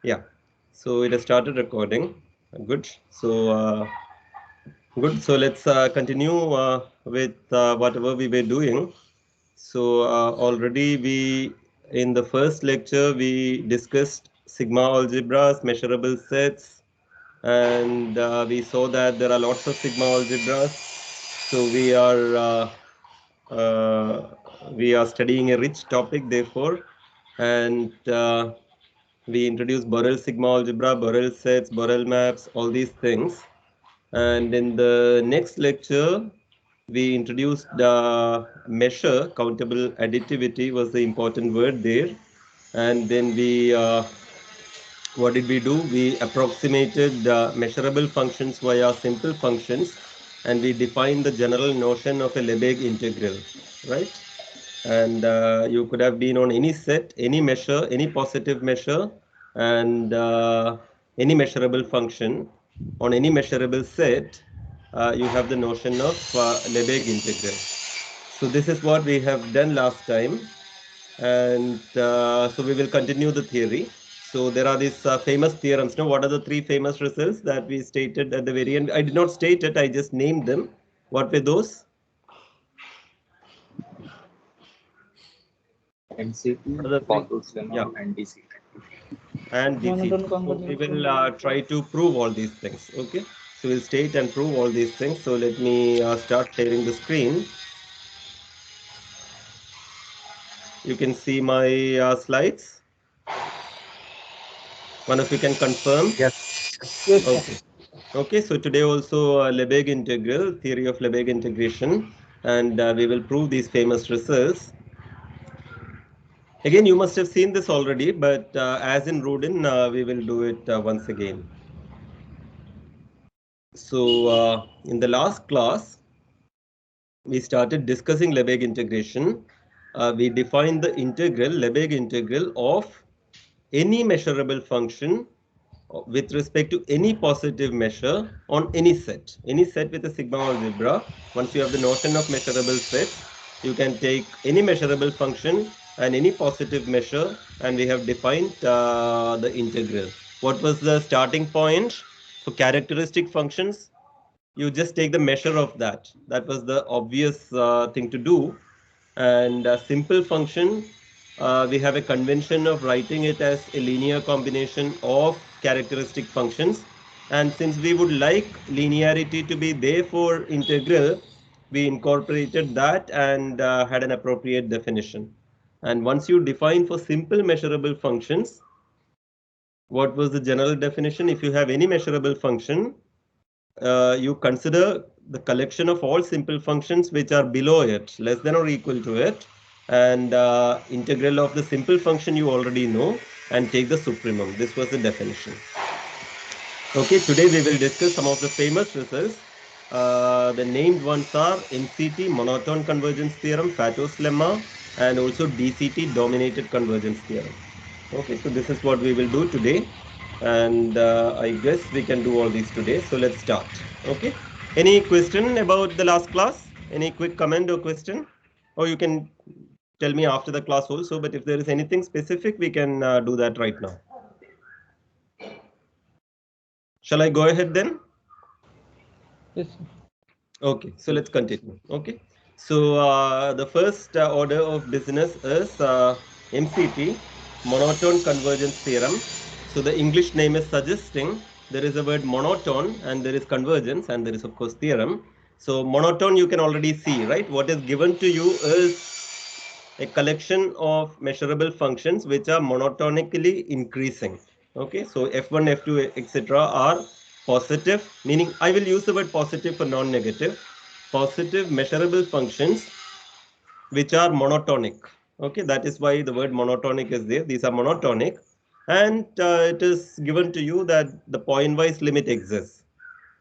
Yeah, so it has started recording. Good. Good. So let's continue with whatever we were doing. So already in the first lecture, we discussed sigma algebras, measurable sets, and we saw that there are lots of sigma algebras. So uh, we are studying a rich topic, therefore, and we introduced Borel sigma algebra, Borel sets, Borel maps, all these things. And in the next lecture, we introduced the measure, countable additivity was the important word there. And then what did we do? We approximated measurable functions via simple functions, and we defined the general notion of a Lebesgue integral, right? And you could have been on any set, any measure, any positive measure, and any measurable function. On any measurable set, you have the notion of Lebesgue integral. So this is what we have done last time, and so we will continue the theory. So there are these famous theorems. Now, what are the three famous results that we stated at the very end? I did not state it, I just named them. What were those? What are MCT, the three? Pott's Yeah. lemma, and DCT. And DCT. Monotone So we convergence. will try to prove all these things. Okay. So we'll state and prove all these things. So let me start sharing the screen. You can see my slides. One of you can confirm. Yes. Yes, sir. Okay. Okay. So today also Lebesgue integral, theory of Lebesgue integration, and we will prove these famous results. Again, you must have seen this already, but as in Rudin, we will do it once again. So in the last class, we started discussing Lebesgue integration. We defined the integral, Lebesgue integral of any measurable function with respect to any positive measure on any set with a sigma algebra. Once you have the notion of measurable sets, you can take any measurable function and any positive measure, and we have defined the integral. What was the starting point for characteristic functions? You just take the measure of that. That was the obvious thing to do. And a simple function, we have a convention of writing it as a linear combination of characteristic functions. And since we would like linearity to be there for integral, we incorporated that and had an appropriate definition. And once you define for simple measurable functions, what was the general definition? If you have any measurable function, you consider the collection of all simple functions which are below it, less than or equal to it, and integral of the simple function you already know, and take the supremum. This was the definition. Okay, today we will discuss some of the famous results. The named ones are MCT, monotone convergence theorem, Fato's lemma, and also DCT, dominated convergence theorem. Okay, so this is what we will do today, and I guess we can do all these today. So let's start. Okay, any question about the last class? Any quick comment or question? Or you can tell me after the class also, but if there is anything specific, we can do that right now. Shall I go ahead then? Yes, sir. Okay, so let's continue. Okay, so the first order of business is MCT, monotone convergence theorem. So the English name is suggesting there is a word monotone and there is convergence and there is of course theorem. So monotone you can already see, right? What is given to you is a collection of measurable functions which are monotonically increasing. Okay, so f1, f2, etc. are positive, meaning I will use the word positive for non-negative, positive measurable functions which are monotonic. Okay, that is why the word monotonic is there. These are monotonic, and it is given to you that the point-wise limit exists.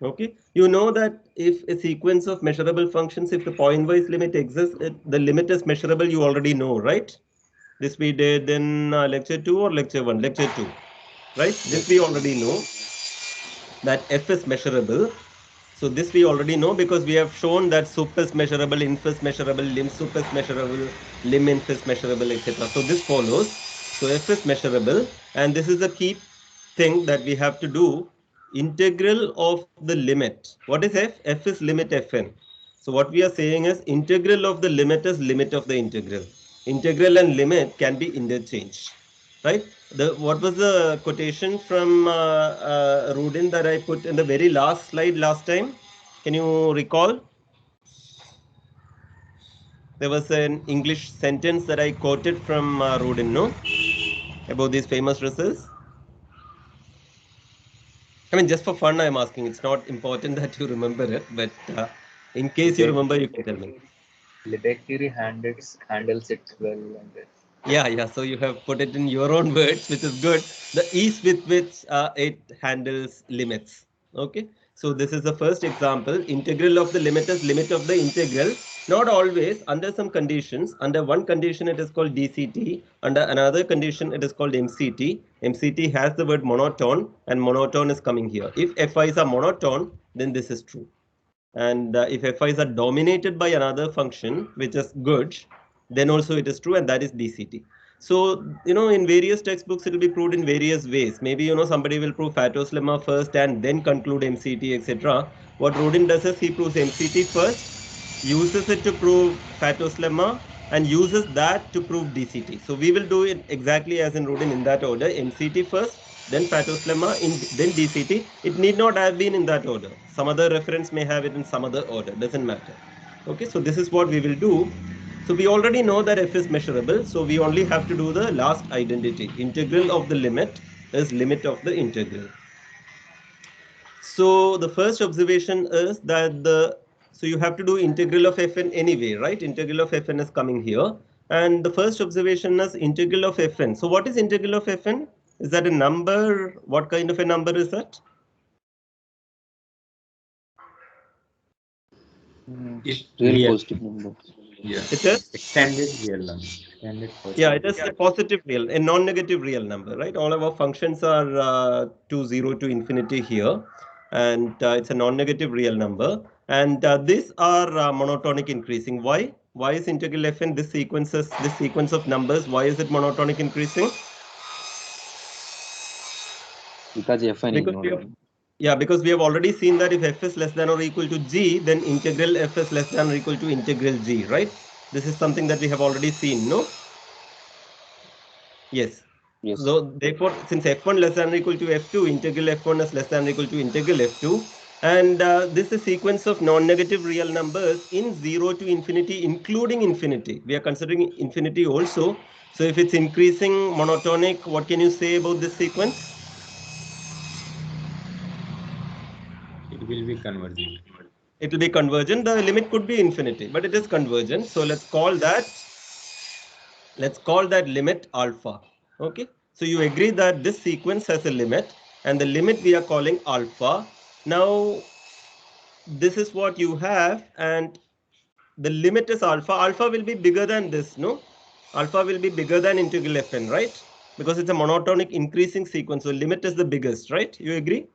Okay, you know that if a sequence of measurable functions, if the point-wise limit exists, the limit is measurable, you already know, right? This we did in lecture 2 or lecture 1? Lecture 2, right? This we already know that f is measurable. So this we already know because we have shown that sup is measurable, inf is measurable, lim sup is measurable, lim inf is measurable, etc. So this follows. So f is measurable, and this is the key thing that we have to do, integral of the limit. What is f? F is limit fn. So what we are saying is integral of the limit is limit of the integral. Integral and limit can be interchanged, right? What was the quotation from Rudin that I put in the very last slide last time? Can you recall? There was an English sentence that I quoted from Rudin, no? About these famous results. I mean, just for fun, I'm asking. It's not important that you remember it, but in case you remember, you can tell me. Lebesgue handles it well. And Yeah. So you have put it in your own words, which is good. The ease with which it handles limits. Okay. So this is the first example. Integral of the limit is limit of the integral. Not always. Under some conditions. Under one condition, it is called DCT. Under another condition, it is called MCT. MCT has the word monotone, and monotone is coming here. If FIs are monotone, then this is true. And if FIs are dominated by another function, which is good, then also it is true, and that is DCT. So, in various textbooks, it will be proved in various ways. Maybe, somebody will prove Fato's lemma first and then conclude MCT, etc. What Rodin does is he proves MCT first, uses it to prove Fato's lemma, and uses that to prove DCT. So we will do it exactly as in Rodin in that order. MCT first, then Fato's lemma, then DCT. It need not have been in that order. Some other reference may have it in some other order. Doesn't matter. Okay, so this is what we will do. So we already know that f is measurable. So we only have to do the last identity. Integral of the limit is limit of the integral. So the first observation is that so you have to do integral of fn anyway, right? Integral of fn is coming here. And the first observation is integral of fn. So what is integral of fn? Is that a number? What kind of a number is that? it's real positive number. Yeah. It is Extended real number. Extended Yeah, it is a positive real, a non-negative real number, right? All our functions are 0 to infinity here, and it's a non-negative real number. And these are monotonic increasing. Why? Why is integral fn this sequence of numbers? Why is it monotonic increasing? Because fn is not. Yeah, because we have already seen that if f is less than or equal to g, then integral f is less than or equal to integral g, right? This is something that we have already seen, no? Yes. Yes. So therefore, since f1 less than or equal to f2, integral f1 is less than or equal to integral f2. And this is a sequence of non-negative real numbers in 0 to infinity, including infinity. We are considering infinity also. So if it's increasing monotonic, what can you say about this sequence? It will be convergent. It will be convergent. The limit could be infinity, but it is convergent. So let's call that limit alpha. Okay. So you agree that this sequence has a limit, and the limit we are calling alpha. Now, this is what you have, and the limit is alpha. Alpha will be bigger than this, no? Alpha will be bigger than integral fn, right? Because it's a monotonic increasing sequence. So limit is the biggest, right? You agree?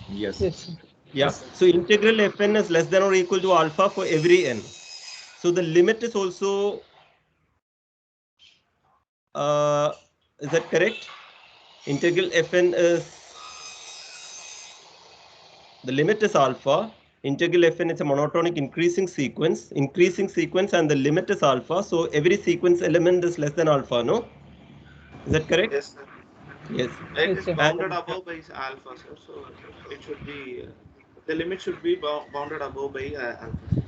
Yes. Yes. Yeah. So integral fn is less than or equal to alpha for every n. So the limit is also is that correct? Integral fn is the limit is alpha. Integral fn is a monotonic increasing sequence, and the limit is alpha. So every sequence element is less than alpha, no? Is that correct? Yes, sir. Yes. It Yes, is sir. bounded above by alpha, sir. So it should be the limit should be bounded above by alpha.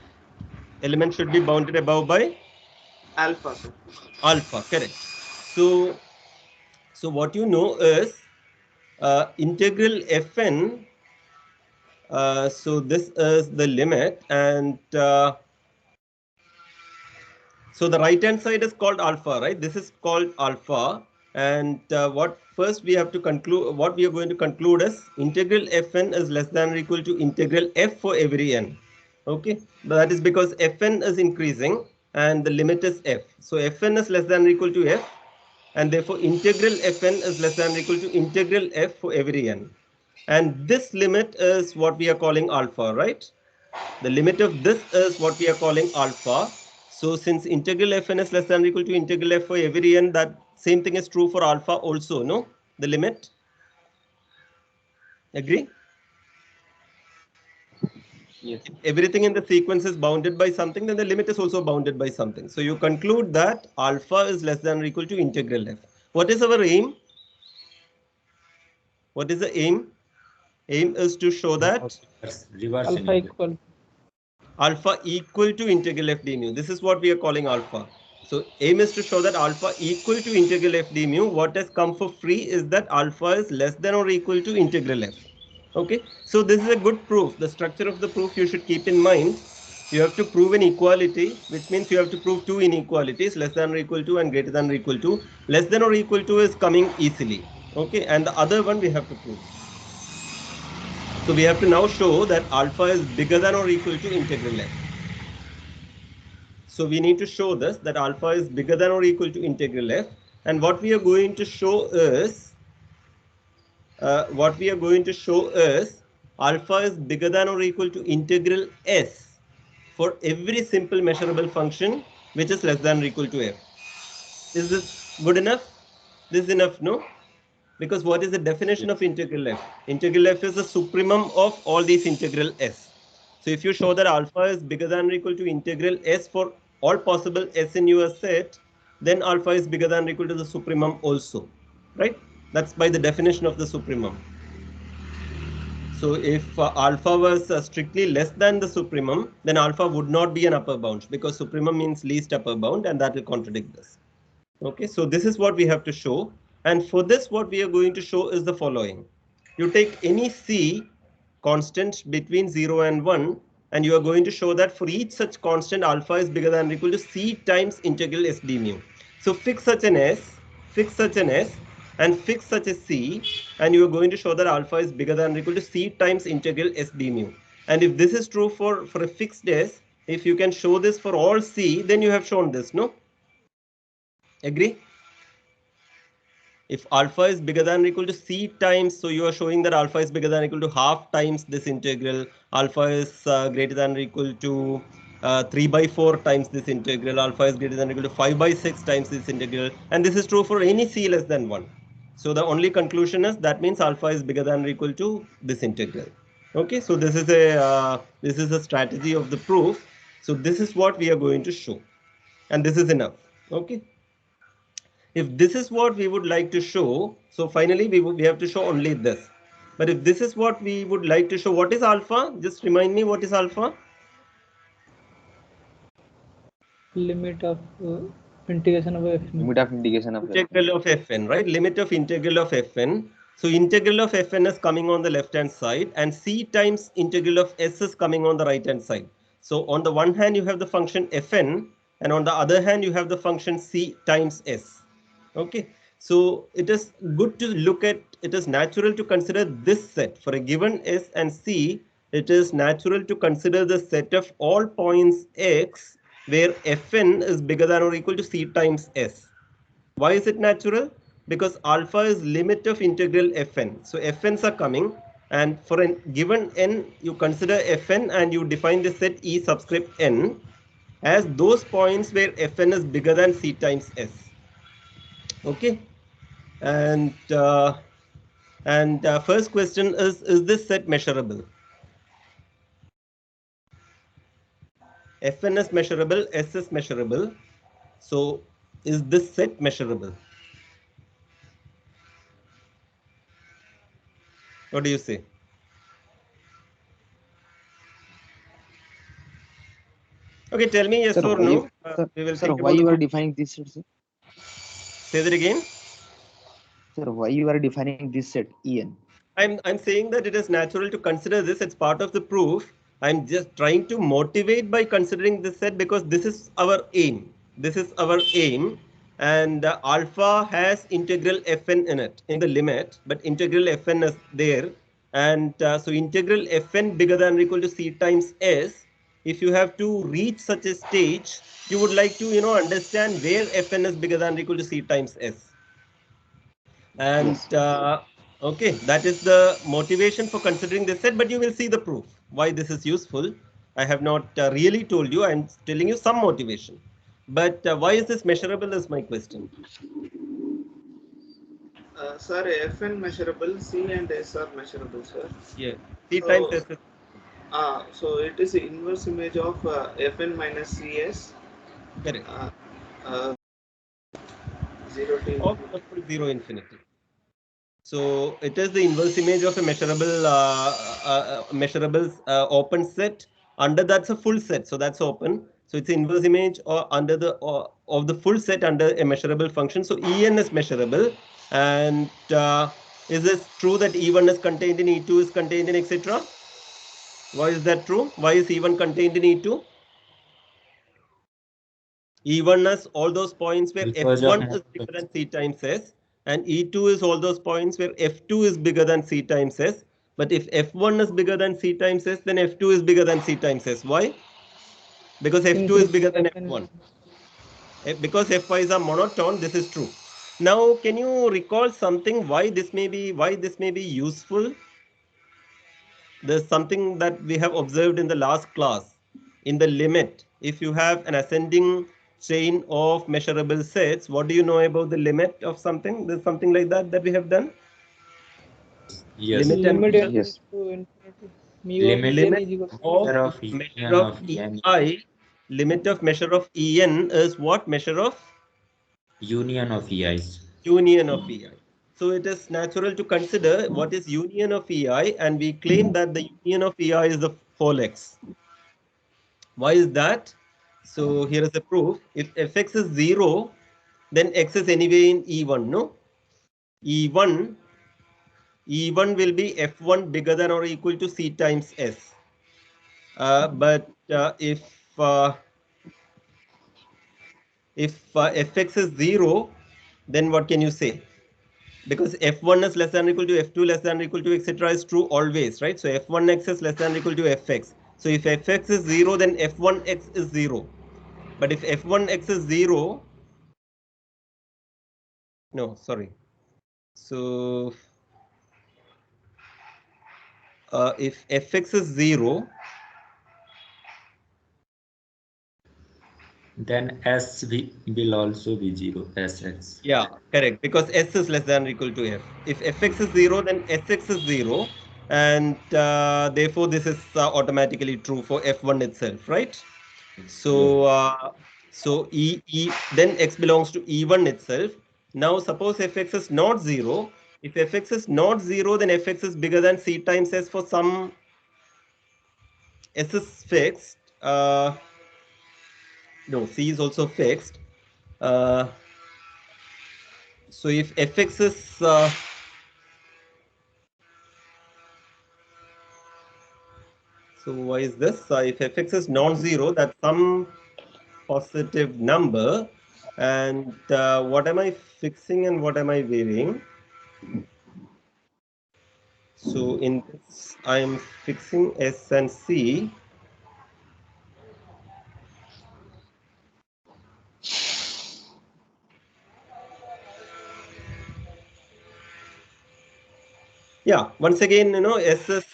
Element should be bounded above by Alpha, sir. alpha, correct. So what you know is integral fn. So this is the limit, and so the right hand side is called alpha, right? This is called alpha. And what we are going to conclude is integral fn is less than or equal to integral f for every n. Okay, that is because fn is increasing and the limit is f. So fn is less than or equal to f, and therefore integral fn is less than or equal to integral f for every n. And this limit is what we are calling alpha, right? The limit of this is what we are calling alpha. So since integral fn is less than or equal to integral f for every n, that same thing is true for alpha also, no? The limit. Agree? Yes. If everything in the sequence is bounded by something, then the limit is also bounded by something. So you conclude that alpha is less than or equal to integral f. What is our aim? What is the aim? Aim is to show that reverse Alpha equal. alpha equal to integral f d mu. This is what we are calling alpha. So aim is to show that alpha equal to integral f d mu. What has come for free is that alpha is less than or equal to integral f. Okay, so this is a good proof. The structure of the proof you should keep in mind. You have to prove an equality, which means you have to prove two inequalities, less than or equal to and greater than or equal to. Less than or equal to is coming easily. Okay, and the other one we have to prove. So we have to now show that alpha is bigger than or equal to integral f. So we need to show this, that alpha is bigger than or equal to integral f. And what we are going to show is, alpha is bigger than or equal to integral s for every simple measurable function which is less than or equal to f. Is this good enough? This is enough, no? Because what is the definition of integral f? Integral f is the supremum of all these integral s. So if you show that alpha is bigger than or equal to integral s for all possible s in your set, then alpha is bigger than or equal to the supremum also, right? That's by the definition of the supremum. So if alpha was strictly less than the supremum, then alpha would not be an upper bound, because supremum means least upper bound, and that will contradict this. Okay, so this is what we have to show. And for this, what we are going to show is the following. You take any c constant between 0 and 1, and you are going to show that for each such constant, alpha is bigger than or equal to c times integral s d mu. So fix such an s, and fix such a c, and you are going to show that alpha is bigger than or equal to c times integral s d mu. And if this is true for a fixed s, if you can show this for all c, then you have shown this, no? Agree? If alpha is bigger than or equal to c times, so you are showing that alpha is bigger than or equal to half times this integral. Alpha is greater than or equal to 3/4 times this integral. Alpha is greater than or equal to 5/6 times this integral. And this is true for any c less than 1. So the only conclusion is that means alpha is bigger than or equal to this integral. Okay, so this is a strategy of the proof. So this is what we are going to show, and this is enough. Okay. If this is what we would like to show, so finally we have to show only this. But if this is what we would like to show, what is alpha? Just remind me, what is alpha? Limit of integration of fn. Limit of integration of integral of fn, right? Limit of integral of fn. So integral of fn is coming on the left hand side, and c times integral of s is coming on the right hand side. So on the one hand you have the function fn, and on the other hand you have the function c times s. Okay, so it is good to look at, it is natural to consider this set for a given s and c. It is natural to consider the set of all points x where fn is bigger than or equal to c times s. Why is it natural? Because alpha is limit of integral fn. So fn's are coming, and for a given n, you consider fn and you define the set E subscript n as those points where fn is bigger than c times s. Okay, and first question is this set measurable? Fn is measurable, s is measurable. So is this set measurable? What do you say? Okay, tell me yes Sir, or no. We will sir, think why about you are it. defining this set, sir? Say that again. Sir, why you are defining this set En? I'm saying that it is natural to consider this. It's part of the proof. I'm just trying to motivate by considering this set because this is our aim. This is our aim. And alpha has integral fn in it, in the limit, but integral fn is there. And so integral fn bigger than or equal to c times s. If you have to reach such a stage, you would like to, understand where fn is bigger than or equal to c times s. And okay, that is the motivation for considering this set, but you will see the proof why this is useful. I have not really told you, I'm telling you some motivation. But why is this measurable is my question. Sir, Fn measurable, C and S are measurable, sir. Yeah. C So- times S is So it is the inverse image of Fn minus Cs. correct. Uh, 0 to Of the full zero infinity. So it is the inverse image of a measurable open set. Under that's a full set, so that's open. So it's inverse image or under the of the full set under a measurable function. So En is measurable, and is this true that E1 is contained in E2 is contained in etc.? Why is that true? Why is E1 contained in E2? E1 is all those points where Because of F1 is bigger than C times S, and E2 is all those points where F2 is bigger than C times S. But if F1 is bigger than C times S, then F2 is bigger than C times S. Why? Because F2 is bigger than F1. Because F5s are monotone, this is true. Now, can you recall something why this may be useful? There's something that we have observed in the last class. In the limit, if you have an ascending chain of measurable sets, what do you know about the limit of something? There's something like that we have done. yes, Limit and Limit measure. Yes. to infinity. Mu of Limit n Limit is equal of of measure En of of En EI. Limit of measure of En is what? Measure of union of EIs. union of EI. So it is natural to consider what is union of EI, and we claim that the union of EI is the whole X. Why is that? So here is the proof. If fx is 0, then x is anyway in E1, no? E1 will be f1 bigger than or equal to c times s. But if fx is 0, then what can you say? Because f1 is less than or equal to f2 less than or equal to etc. is true always, right? So f1x is less than or equal to fx. So if fx is 0, then f1x is 0. But if f1x is 0, no, sorry. So if fx is 0, Then will also be 0, Sx. yeah, correct, because s is less than or equal to f. If fx is 0, then sx is 0, and therefore this is automatically true for f1 itself, right? So then x belongs to E1 itself. Now suppose fx is not 0. If fx is not 0, then fx is bigger than c times s for some s is fixed. No, c is also fixed. So if fx is so why is this? If fx is non-zero, that's some positive number. And what am I fixing and what am I waiving? So in this, I am fixing S and C. Yeah, once again, S is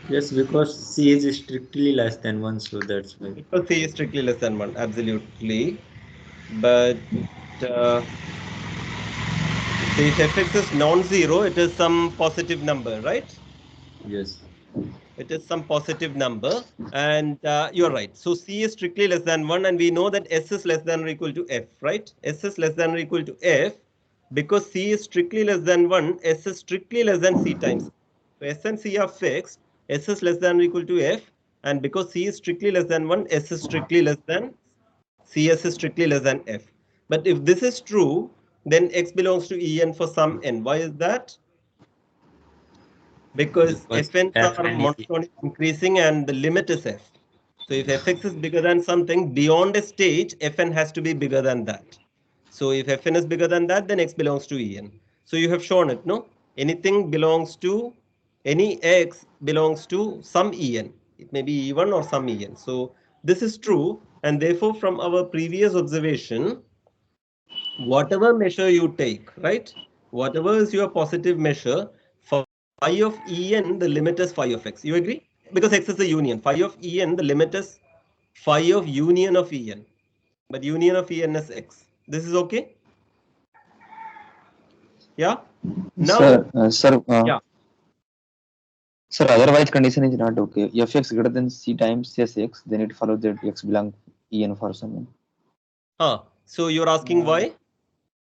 Yes, because C is strictly less than 1, so that's why. because C is strictly less than 1, absolutely. But uh, so if fx is non-zero, it is some positive number, right? Yes. It is some positive number, and you're right. So C is strictly less than 1, and we know that S is less than or equal to F, right? S is less than or equal to F. Because C is strictly less than 1, S is strictly less than C times. So S and C are fixed. S is less than or equal to F, and because C is strictly less than 1, S is strictly less than CS is strictly less than F. But if this is true, then X belongs to En for some n. Why is that? Because Fn's are Fn is monotonic increasing and the limit is F. So if Fx is bigger than something, beyond a stage, Fn has to be bigger than that. So if Fn is bigger than that, then X belongs to En. So you have shown it, no? Anything belongs to, any X belongs to some En. It may be E1 or some En. So this is true. And therefore, from our previous observation, whatever measure you take, right? Whatever is your positive measure, for phi of En, the limit is phi of x. You agree? Because x is the union. Phi of En, the limit is phi of union of En. But union of En is x. This is okay? Yeah. Now, Sir, yeah. sir, otherwise condition is not okay. Fx greater than c times sx, then it follows that x belongs En for someone. So you're asking why?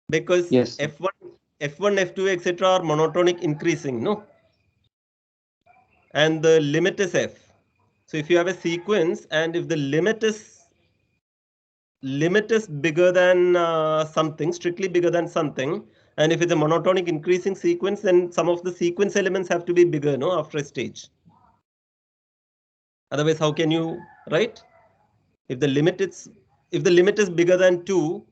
Because Yes, sir. F1, F2, etc. are monotonic increasing, no? And the limit is F. So if you have a sequence and if the limit is bigger than something, strictly bigger than something, and if it's a monotonic increasing sequence, then some of the sequence elements have to be bigger, no, after a stage. Otherwise, how can you, right? If the limit is bigger than 2,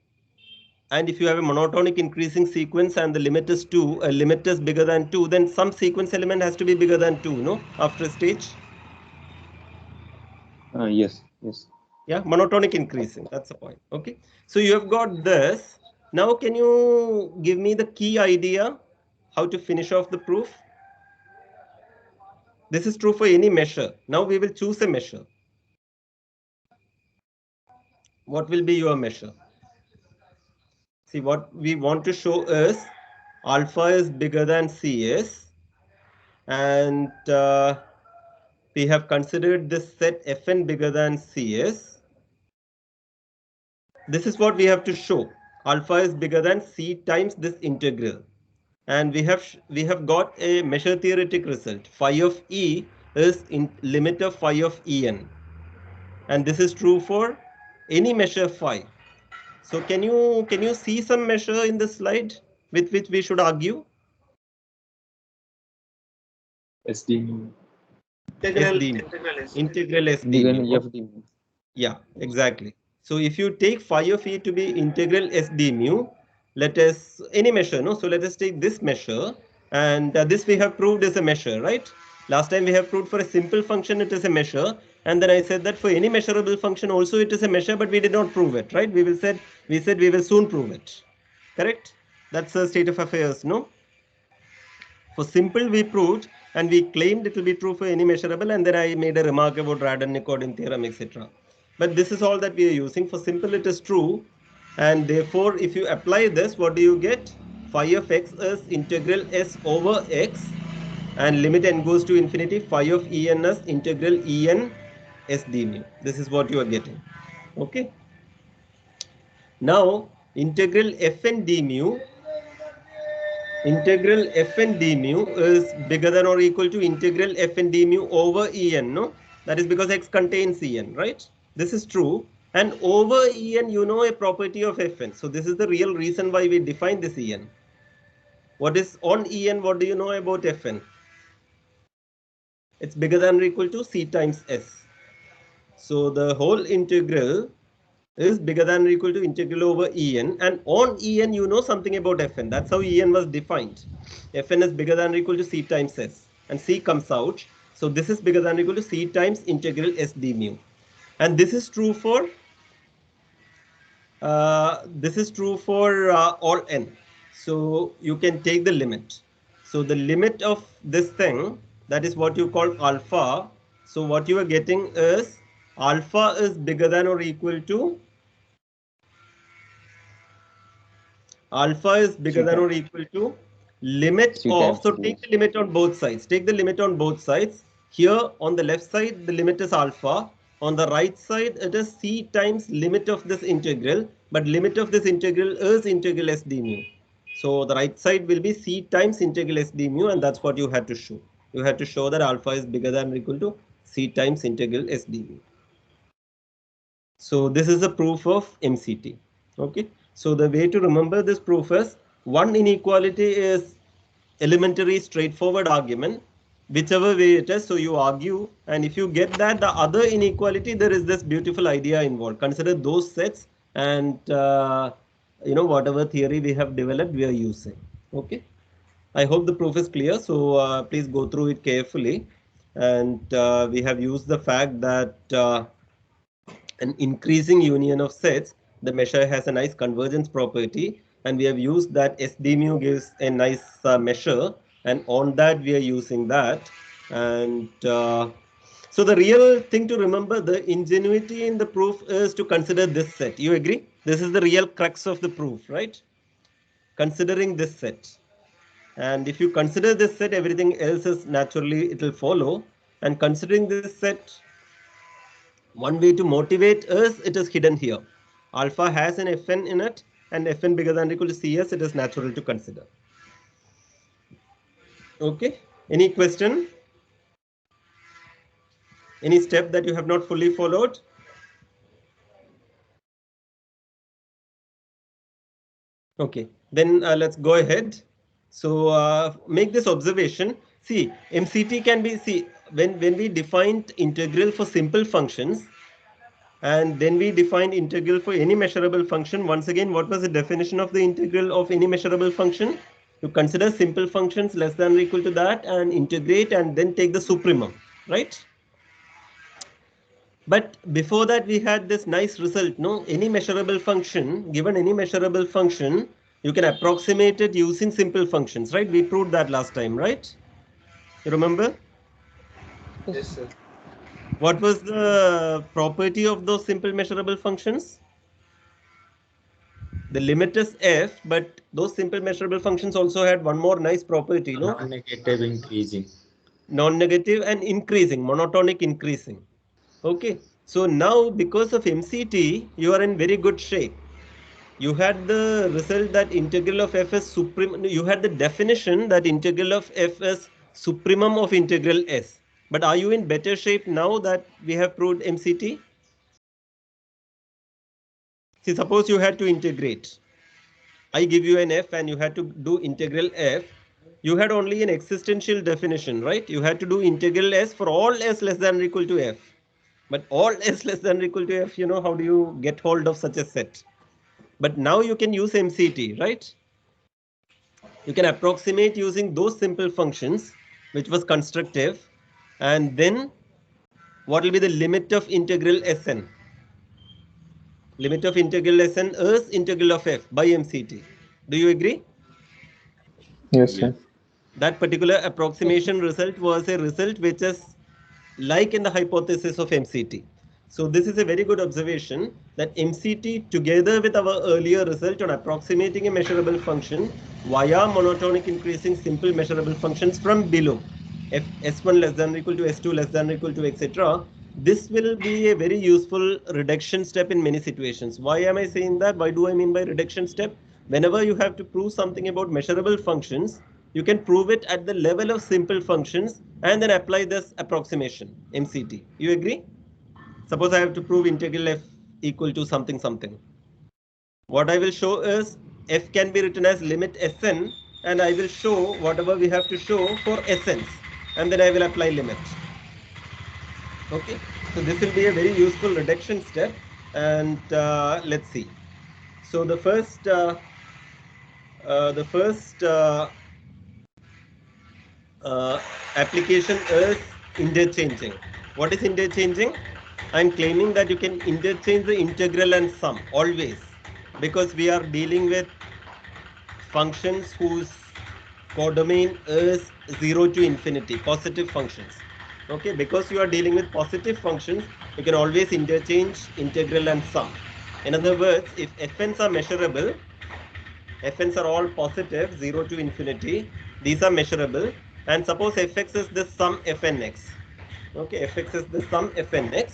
and if you have a monotonic increasing sequence and the limit is 2, a limit is bigger than 2, then some sequence element has to be bigger than 2, no, after a stage. Yes, yes. Yeah, monotonic increasing, that's the point. Okay, so you have got this. Now can you give me the key idea how to finish off the proof? This is true for any measure. Now we will choose a measure. What will be your measure? See, what we want to show is alpha is bigger than Cs, and we have considered this set Fn bigger than Cs. This is what we have to show. Alpha is bigger than C times this integral. And we have got a measure theoretic result. Phi of E is in limit of phi of En. And this is true for any measure phi. So can you see some measure in this slide with which we should argue? SD mu. Integral SD mu. FD. Yeah, exactly. So if you take phi of E to be integral SD mu, let us, any measure, no? So let us take this measure, and this we have proved is a measure, right? Last time we have proved for a simple function it is a measure, and then I said that for any measurable function also it is a measure, but we did not prove it, right? We said we will soon prove it. Correct? That's the state of affairs, no? For simple we proved, and we claimed it will be true for any measurable, and then I made a remark about Radon-Nikodym theorem, etc. But this is all that we are using. For simple it is true, and therefore if you apply this, what do you get? Phi of x is integral s over x, and limit n goes to infinity, phi of En is integral En s d mu. This is what you are getting. Okay. Now integral Fn d mu, integral Fn d mu is bigger than or equal to integral Fn d mu over En, no? That is because x contains En, right? This is true. And over En, you know a property of Fn. So this is the real reason why we define this En. What is on En? What do you know about Fn? It's bigger than or equal to C times S. So the whole integral is bigger than or equal to integral over En, and on En you know something about Fn. That's how En was defined. Fn is bigger than or equal to C times S, and C comes out. So this is bigger than or equal to C times integral S d mu, and this is true for all n. So you can take the limit. So the limit of this thing, that is what you call alpha. So what you are getting is alpha is bigger than or equal to limit of, so take the limit on both sides. Take the limit on both sides. Here on the left side, the limit is alpha. On the right side, it is C times limit of this integral, but limit of this integral is integral S d mu. So the right side will be C times integral S d mu, and that's what you had to show. You had to show that alpha is bigger than or equal to C times integral S d mu. So this is a proof of MCT. Okay. So the way to remember this proof is one inequality is elementary straightforward argument, whichever way it is. So you argue, and if you get that the other inequality, there is this beautiful idea involved. Consider those sets, and whatever theory we have developed, we are using. Okay. I hope the proof is clear. So please go through it carefully. And we have used the fact that an increasing union of sets, the measure has a nice convergence property, and we have used that S d mu gives a nice measure, and on that we are using that. And so the real thing to remember, the ingenuity in the proof is to consider this set. You agree? This is the real crux of the proof, right? Considering this set. And if you consider this set, everything else is naturally, it will follow. And considering this set, one way to motivate us, it is hidden here. Alpha has an Fn in it, and Fn bigger than or equal to Cs, it is natural to consider. Okay, any question? Any step that you have not fully followed? Okay, then let's go ahead. So make this observation. See, MCT can be, see, when we defined integral for simple functions, and then we defined integral for any measurable function. Once again, what was the definition of the integral of any measurable function? You consider simple functions less than or equal to that and integrate and then take the supremum, right? But before that, we had this nice result, no? Any measurable function, given any measurable function, you can approximate it using simple functions, right? We proved that last time, right? You remember? Yes, sir. What was the property of those simple measurable functions? The limit is f, but those simple measurable functions also had one more nice property, no? Non-negative increasing. Non-negative and increasing, monotonic increasing. Okay, so now because of MCT, you are in very good shape. You had the result that integral of f is supreme. You had the definition that integral of f is supremum of integral s. But are you in better shape now that we have proved MCT? See, suppose you had to integrate. I give you an f and you had to do integral f. You had only an existential definition, right? You had to do integral s for all s less than or equal to f. But all s less than or equal to f, you know, how do you get hold of such a set? But now you can use MCT, right? You can approximate using those simple functions, which was constructive. And then what will be the limit of integral Sn? Limit of integral Sn is integral of f by MCT. Do you agree? Yes, sir. That particular approximation result was a result which is like in the hypothesis of MCT. So this is a very good observation that MCT together with our earlier result on approximating a measurable function via monotonic increasing simple measurable functions from below, if S1 less than or equal to S2 less than or equal to etc. This will be a very useful reduction step in many situations. Why am I saying that? Why do I mean by reduction step? Whenever you have to prove something about measurable functions, you can prove it at the level of simple functions and then apply this approximation, MCT. You agree? Suppose I have to prove integral f equal to something something. What I will show is f can be written as limit Sn, and I will show whatever we have to show for Sns, and then I will apply limit. Okay, so this will be a very useful reduction step, and let's see. So the first application is interchanging. What is interchanging? I'm claiming that you can interchange the integral and sum always, because we are dealing with functions whose codomain is 0 to infinity, positive functions. Okay, because you are dealing with positive functions, you can always interchange integral and sum. In other words, if fn's are measurable, fn's are all positive, 0 to infinity, these are measurable, and suppose fx is the sum fnx. Okay, fx is the sum fnx,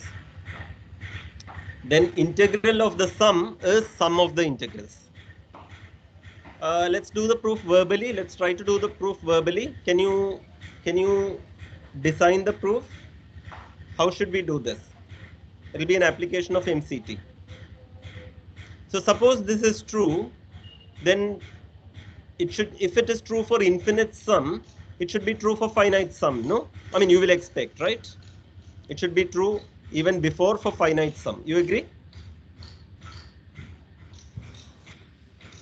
then integral of the sum is sum of the integrals. Let's do the proof verbally. Let's try to do the proof verbally. Can you design the proof? How should we do this? It will be an application of MCT. So suppose this is true, then it should, if it is true for infinite sum, it should be true for finite sum, no? I mean, you will expect, right? It should be true even before for finite sum. You agree?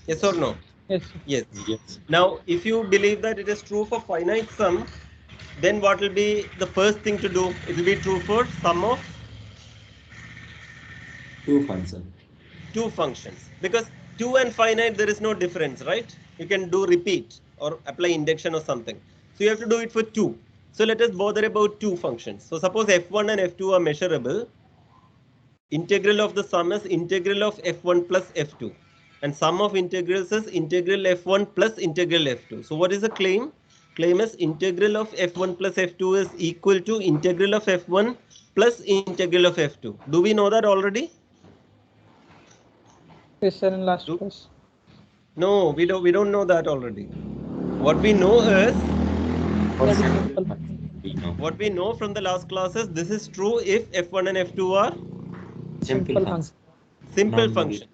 Yes or no? Yes. Yes. Yes. Now, if you believe that it is true for finite sum, then what will be the first thing to do? It will be true for sum of Two functions. two functions, because 2 and finite there is no difference, right? You can do repeat or apply induction or something. So you have to do it for 2. So let us bother about 2 functions. So suppose f1 and f2 are measurable. Integral of the sum is integral of f1 plus f2. and sum of integrals is integral f1 plus integral f2. So what is the claim? Claim is integral of f1 plus f2 is equal to integral of f1 plus integral of f2. Do we know that already? Yes, sir, in last Do- class. No, we don't know that already. What we know is, For That is simple simple. function, we know. what we know from the last classes, this is true if f1 and f2 are Simple function. simple Non-negative. function.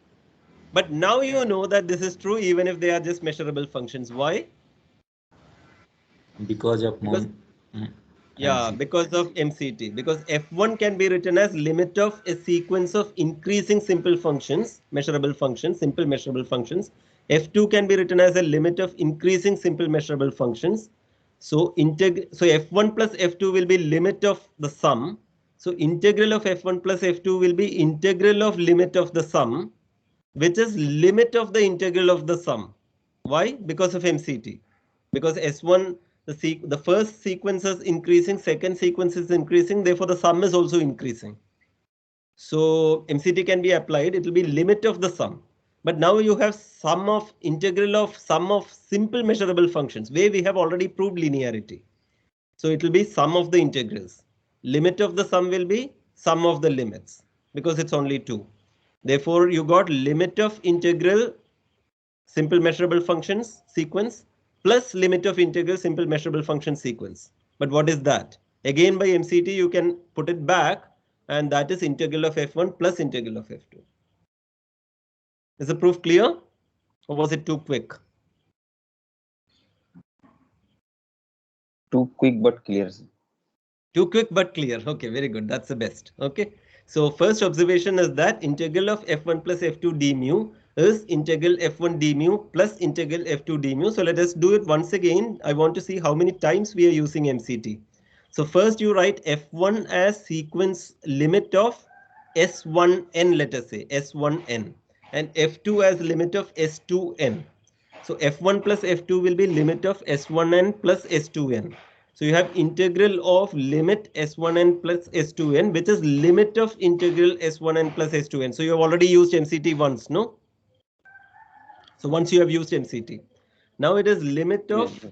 But now you know that this is true even if they are just measurable functions. Why? Because of Because- mm, Yeah, MC. because of MCT. Because f1 can be written as limit of a sequence of increasing simple functions, measurable functions, simple measurable functions. f2 can be written as a limit of increasing simple measurable functions. So f1 plus f2 will be limit of the sum. So integral of f1 plus f2 will be integral of limit of the sum, which is limit of the integral of the sum. Why? Because of MCT. Because S1, the first sequence is increasing, second sequence is increasing, therefore the sum is also increasing. So MCT can be applied, it will be limit of the sum. But now you have integral of sum of simple measurable functions, where we have already proved linearity. So it will be sum of the integrals. Limit of the sum will be sum of the limits, because it's only 2. Therefore, you got limit of integral simple measurable functions sequence plus limit of integral simple measurable function sequence. But what is that? Again, by MCT, you can put it back, and that is integral of f1 plus integral of f2. Is the proof clear, or was it too quick? Too quick but clear. Too quick but clear. Okay, very good. That's the best. Okay. So first observation is that integral of f1 plus f2 d mu is integral f1 d mu plus integral f2 d mu. So let us do it once again. I want to see how many times we are using MCT. So first you write f1 as sequence limit of s1n, let us say s1n, and f2 as limit of s2n. So f1 plus f2 will be limit of s1n plus s2n. So you have integral of limit s1n plus s2n, which is limit of integral s1n plus s2n. So you have already used MCT once, no? So once you have used MCT. Now it is limit of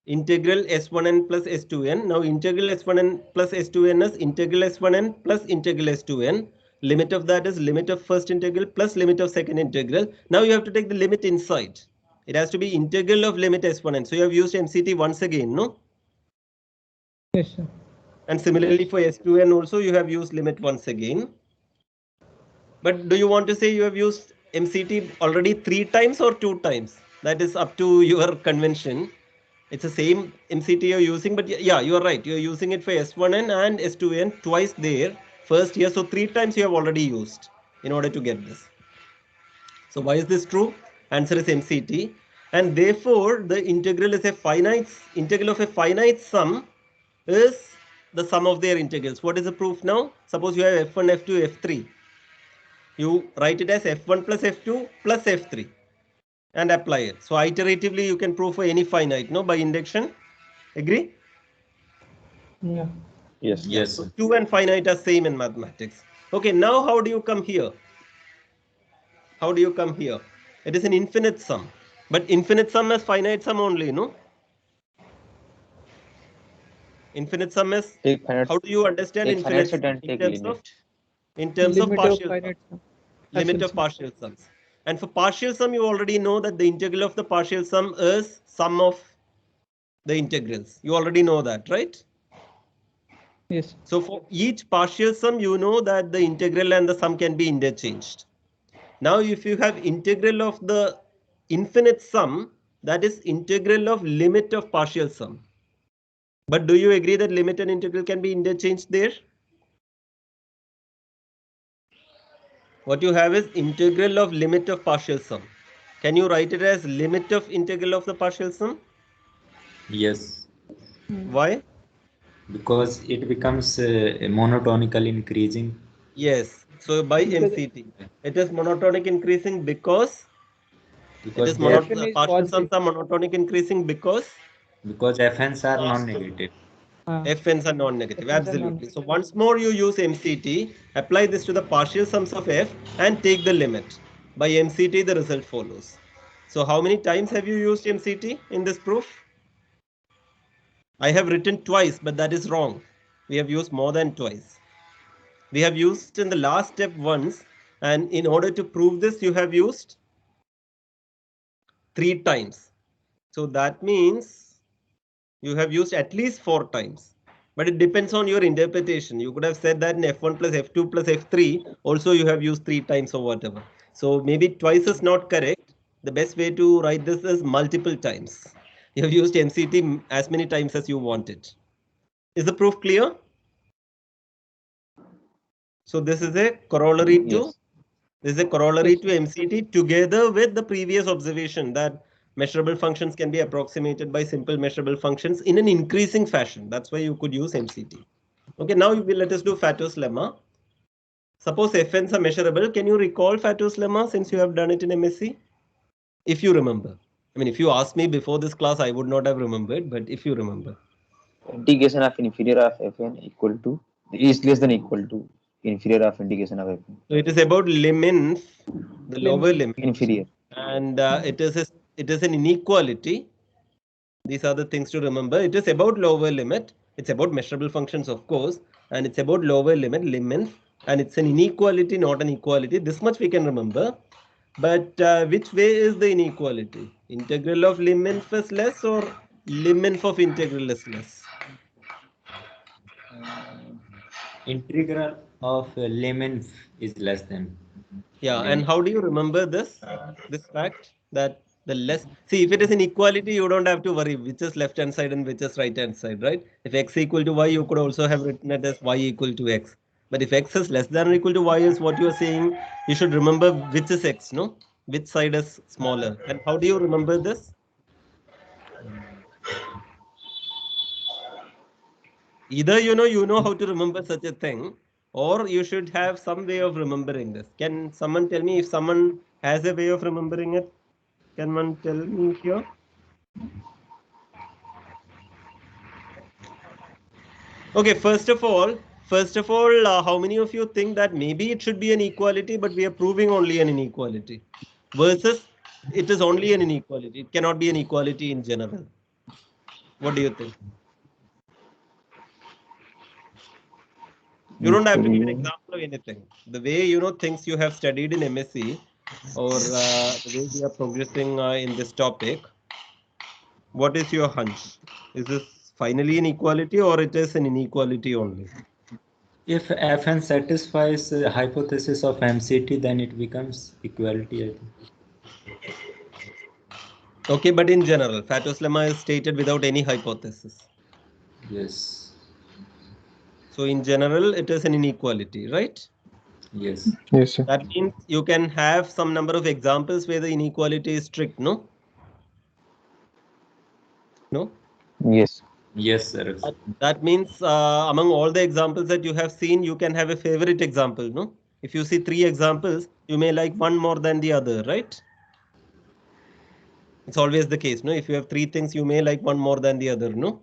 integral s1n plus s2n. Now integral s1n plus s2n is integral s1n plus integral s2n. Limit of that is limit of first integral plus limit of second integral. Now you have to take the limit inside. It has to be integral of limit s1n. So you have used MCT once again, no? Yes, sir. And similarly for S2n also you have used limit once again. But do you want to say you have used MCT already 3 times or 2 times? That is up to your convention. It's the same MCT you're using, but yeah, you are right. You're using it for S1n and S2n twice there, first year. So 3 times you have already used in order to get this. So why is this true? Answer is MCT. And therefore the integral is integral of a finite sum is the sum of their integrals. What is the proof now? Suppose you have f1, f2, f3. You write it as f1 plus f2 plus f3 and apply it. So iteratively you can prove for any finite, no, by induction. Agree? Yeah. Yes. Yes, So sir. 2 and finite are same in mathematics. Okay, now how do you come here? How do you come here? It is an infinite sum. But infinite sum is finite sum only, no? Infinite sum is, Take finite. how do you understand Take finite infinite set sum? and take limit. In terms of Limit of partial sum. finite sum. Limit Partial of sum. partial sums. And for partial sum, you already know that the integral of the partial sum is sum of the integrals. You already know that, right? Yes. So for each partial sum, you know that the integral and the sum can be interchanged. Now, if you have integral of the infinite sum, that is integral of limit of partial sum. But do you agree that limit and integral can be interchanged there? What you have is integral of limit of partial sum. Can you write it as limit of integral of the partial sum? Yes. Why? Because it becomes monotonical increasing. Yes. So by MCT, it is monotonic increasing because it is Because Fn is partial sums positive. are monotonic increasing because fn's are non-negative. fn's are non-negative. Fn's are Absolutely. So once more you use MCT, apply this to the partial sums of f and take the limit. by MCT, the result follows. So how many times have you used MCT in this proof? I have written twice, but that is wrong. We have used more than twice. We have used in the last step once, and in order to prove this, you have used 3 times. So that means you have used at least 4 times. But it depends on your interpretation. You could have said that in F1 plus F2 plus F3, also you have used 3 times or whatever. So maybe twice is not correct. The best way to write this is multiple times. You have used MCT as many times as you wanted. Is the proof clear? So this is a corollary to Yes. This is a corollary to MCT together with the previous observation that measurable functions can be approximated by simple measurable functions in an increasing fashion. That's why you could use MCT. Okay, now let us do Fato's lemma. Suppose Fn's are measurable. Can you recall Fato's lemma since you have done it in MSc? If you remember. I mean, if you asked me before this class, I would not have remembered, but if you remember. Integration of inferior of Fn equal to is less than equal to inferior of integration of Fn. So it is about lim_inf, the lower limit. Inferior. And it is an inequality. These are the things to remember. It is about lower limit. It's about measurable functions, of course, and it's about lower limit, lim_inf, and it's an inequality, not an equality. This much we can remember. But which way is the inequality? Integral of lim_inf is less or lim_inf of integral is less? Integral of lim_inf is less than. Yeah, and how do you remember this fact that the less, see, if it is an equality, you don't have to worry which is left hand side and which is right hand side, right? If x equal to y, you could also have written it as y equal to x. But if x is less than or equal to y is what you are saying, you should remember which is x, no? Which side is smaller. And how do you remember this? Either you know how to remember such a thing, or you should have some way of remembering this. Can someone tell me if someone has a way of remembering it? Can one tell me here? Okay, first of all, how many of you think that maybe it should be an equality, but we are proving only an inequality, versus it is only an inequality. It cannot be an equality in general. What do you think? You don't have to give an example of anything. The way things you have studied in MSc, or the way we are progressing in this topic. What is your hunch? Is this finally an equality or it is an inequality only? If Fn satisfies the hypothesis of MCT, then it becomes equality, I think. Okay, but in general, Fato's lemma is stated without any hypothesis. Yes. So in general, it is an inequality, right? Yes. Yes, sir. That means you can have some number of examples where the inequality is strict, no? No? Yes. Yes, sir. That means among all the examples that you have seen, you can have a favorite example, no? If you see 3 examples, you may like one more than the other, right? It's always the case, no? If you have 3 things, you may like one more than the other, no?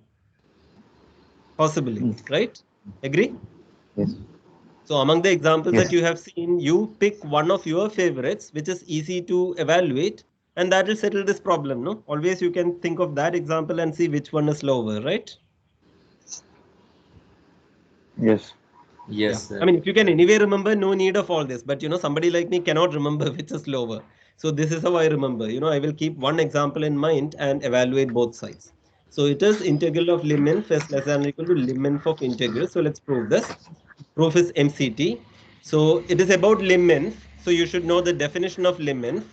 Possibly, right? Agree? Yes. So among the examples Yes. that you have seen, you pick one of your favorites, which is easy to evaluate, and that will settle this problem, no? Always you can think of that example and see which one is lower, right? Yes. Yes, sir. I mean, if you can anyway remember, no need of all this. But somebody like me cannot remember which is lower. So this is how I remember. I will keep one example in mind and evaluate both sides. So it is integral of lim_inf is less than or equal to lim_inf of integral. So let's prove this. Proof is MCT. So it is about lim_inf. So you should know the definition of lim_inf.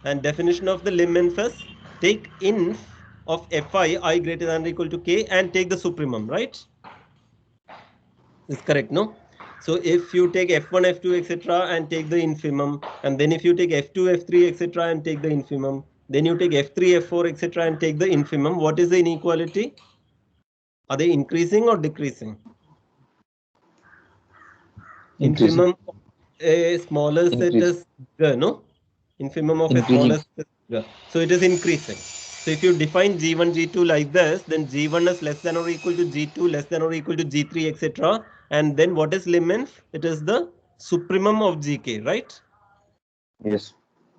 And definition of the lim_inf is take inf of fi I greater than or equal to k and take the supremum, right? Is correct, no? So if you take f1, f2, etc. and take the infimum, and then if you take f2, f3, etc. and take the infimum, then you take f3, f4, etc. and take the infimum, what is the inequality? Are they increasing or decreasing? Increasing. Infimum of a smaller set is bigger, no? Infimum of a smaller set is bigger. So it is increasing. So if you define G1, G2 like this, then G1 is less than or equal to G2, less than or equal to G3, etc. And then what is lim_inf? It is the supremum of Gk, right? Yes.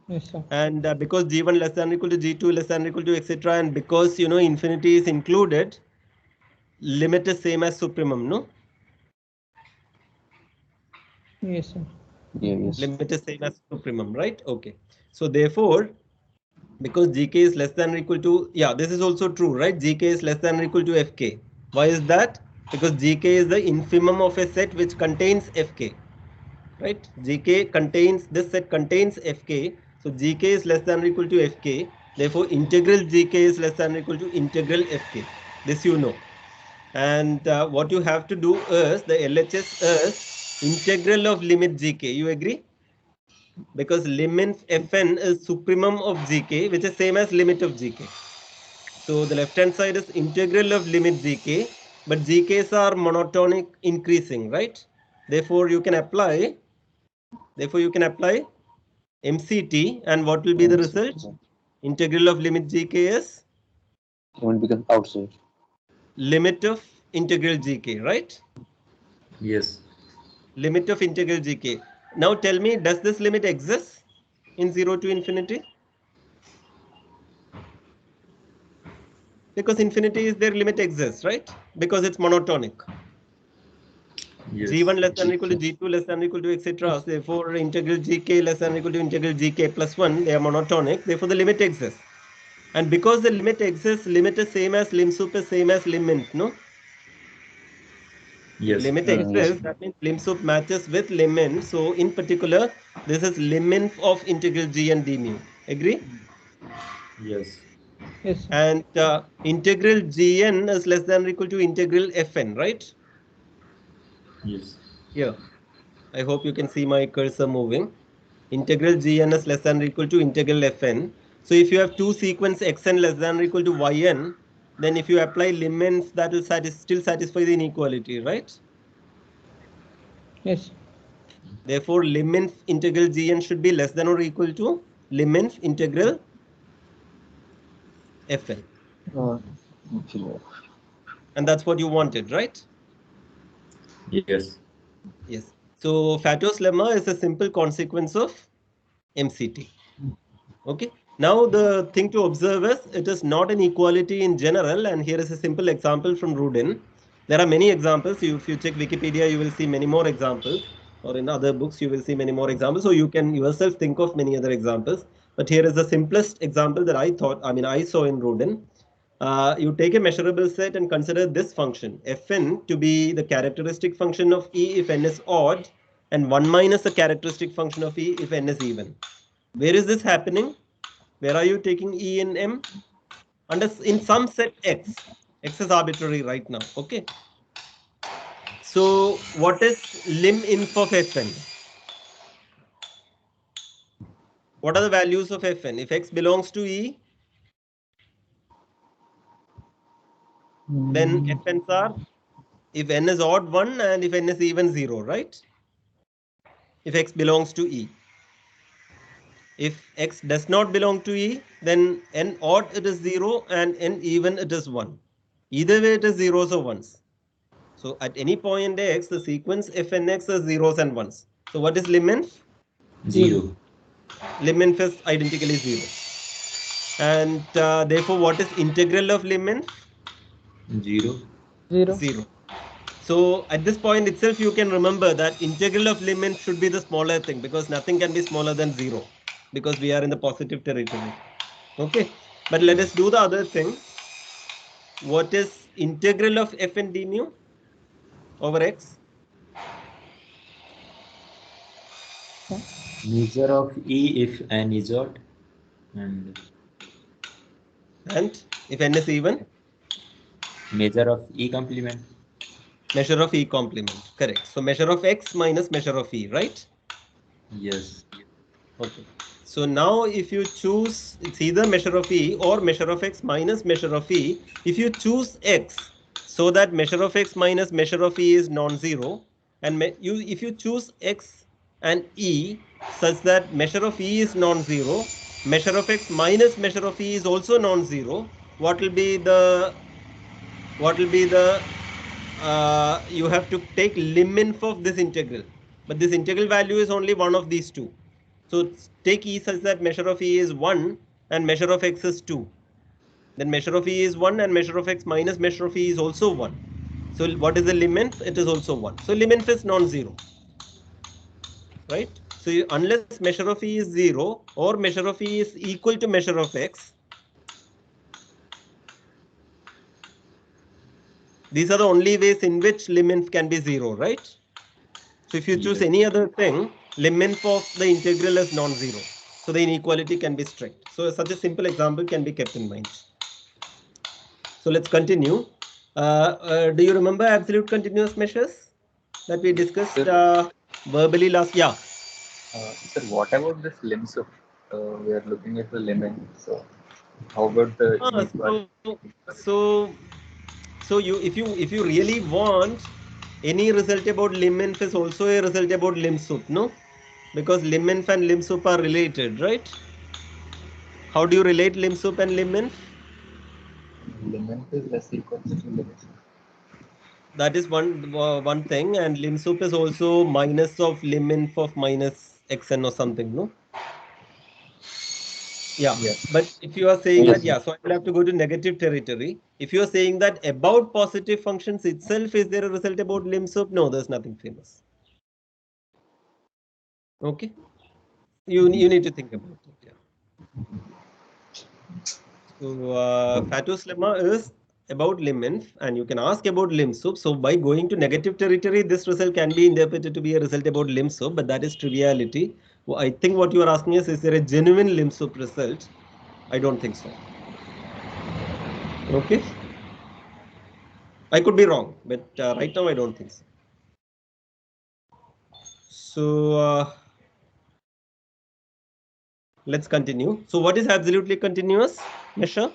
Yes, sir. And because g1 less than or equal to g2 less than or equal to etc., and because infinity is included, limit is same as supremum, no? Yes, sir. Yeah, yes. Limit is same as supremum, right? Okay. So therefore, because gk is less than or equal to, yeah, this is also true, right? Gk is less than or equal to fk. Why is that? Because gk is the infimum of a set which contains fk, right? Gk contains, this set contains fk, so gk is less than or equal to fk. Therefore, integral gk is less than or equal to integral fk. This you know. And what you have to do is, the LHS is integral of limit gk. You agree? Because limit fn is supremum of gk, which is same as limit of gk. So the left hand side is integral of limit gk, but gk's are monotonic increasing, right? Therefore you can apply MCT, and what will be the result? Integral of limit gk is It will become outside. limit of integral gk, right? Yes. Limit of integral gk. Now tell me, does this limit exist in 0 to infinity? Because infinity is their limit exists, right? Because it's monotonic. Yes. G1 less than or equal to G2 less than or equal to etc. Therefore, integral gk less than or equal to integral gk plus 1, they are monotonic. Therefore, the limit exists. And because the limit exists, limit is same as lim sup is same as lim inf, no? If Yes. limit Yes. exists, that means lim sup matches with lim inf. So in particular, this is lim inf of integral g and d mu. Agree? Yes. Yes, sir. And integral gn is less than or equal to integral fn, right? Yes. Here. I hope you can see my cursor moving. Integral gn is less than or equal to integral fn. So if you have two sequence xn less than or equal to yn, then if you apply lim inf, that will still satisfy the inequality, right? Yes. Therefore, lim inf integral gn should be less than or equal to lim inf integral fn. Okay. And that's what you wanted, right? Yes. Yes. So Fato's lemma is a simple consequence of MCT. Okay. Now the thing to observe is, it is not an equality in general, and here is a simple example from Rudin. There are many examples. If you check Wikipedia, you will see many more examples, or in other books you will see many more examples. So you can yourself think of many other examples. But here is the simplest example that I saw in Rudin. You take a measurable set and consider this function fn to be the characteristic function of E if n is odd, and 1 minus the characteristic function of E if n is even. Where is this happening? Where are you taking E and M? In some set X. X is arbitrary right now. Okay. So what is lim inf of Fn? What are the values of Fn? If X belongs to E, then Fn's are, if n is odd 1 and if n is even 0, right? If X belongs to E. If X does not belong to E, then n odd it is 0 and n even it is 1. Either way it is zeros or ones. So at any point X, the sequence fnx is zeros and ones. So what is lim inf? 0. Lim inf is identically 0. And therefore, what is integral of lim inf? 0. 0. 0. So at this point itself, you can remember that integral of lim inf should be the smaller thing, because nothing can be smaller than 0, because we are in the positive territory. Okay. But let us do the other thing. What is integral of f and d mu over x? Measure of E if n is odd, and if n is even? measure of E complement. Measure of E complement. Correct. So measure of x minus measure of E, right? Yes. Okay. So now if you choose, it's either measure of E or measure of x minus measure of E. If you choose x so that measure of x minus measure of E is non-zero, and if you choose x and E such that measure of E is non-zero, measure of x minus measure of E is also non-zero, what will be the you have to take lim inf of this integral, but this integral value is only one of these two. So take E such that measure of E is 1 and measure of X is 2. Then measure of E is 1 and measure of X minus measure of E is also 1. So what is the liminf? It is also 1. So liminf is non-zero. Right? So unless measure of E is 0 or measure of E is equal to measure of X, these are the only ways in which liminf can be 0, right? So if you choose any other thing, liminf of the integral is non-zero. So the inequality can be strict. So such a simple example can be kept in mind. So let's continue. Do you remember absolute continuous measures that we discussed verbally last? Yeah. Sir, what about this lim sup? We are looking at the limit. So how about the inequality? So if you really want any result about liminf is also a result about lim sup, no? Because liminf and lim sup are related, right? How do you relate lim sup and liminf? Limit is less equal to limit. That is one thing, and lim sup is also minus of liminf of minus xn or something, no? Yeah. But if you are saying that, yeah, so I will have to go to negative territory. If you are saying that about positive functions itself, is there a result about lim sup? No, there's nothing famous. Okay. You need to think about it. Yeah. So Fato's lemma is about liminf, and you can ask about lim sup. So by going to negative territory, this result can be interpreted to be a result about lim sup, but that is triviality. Well, I think what you are asking is there a genuine lim sup result? I don't think so. Okay. I could be wrong, but right now I don't think so. So let's continue. So what is absolutely continuous measure?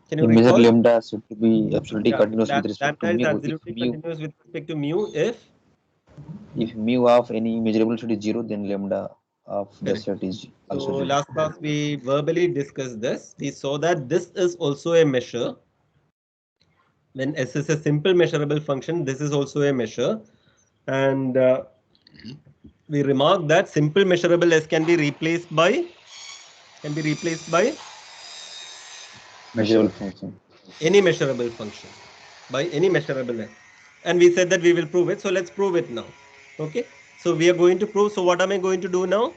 Can you measure recall? lambda should be absolutely continuous with respect to Lambda is mu. absolutely continuous with respect to mu If mu of any measurable set is 0, then lambda of the set is also so 0. last class we verbally discussed this. We saw that this is also a measure. When S is a simple measurable function, this is also a measure. And we remarked that simple measurable S can be replaced by Measurable function. Any measurable function by any measurable S. And we said that we will prove it. So let's prove it now. Okay. So we are going to prove. So what am I going to do now?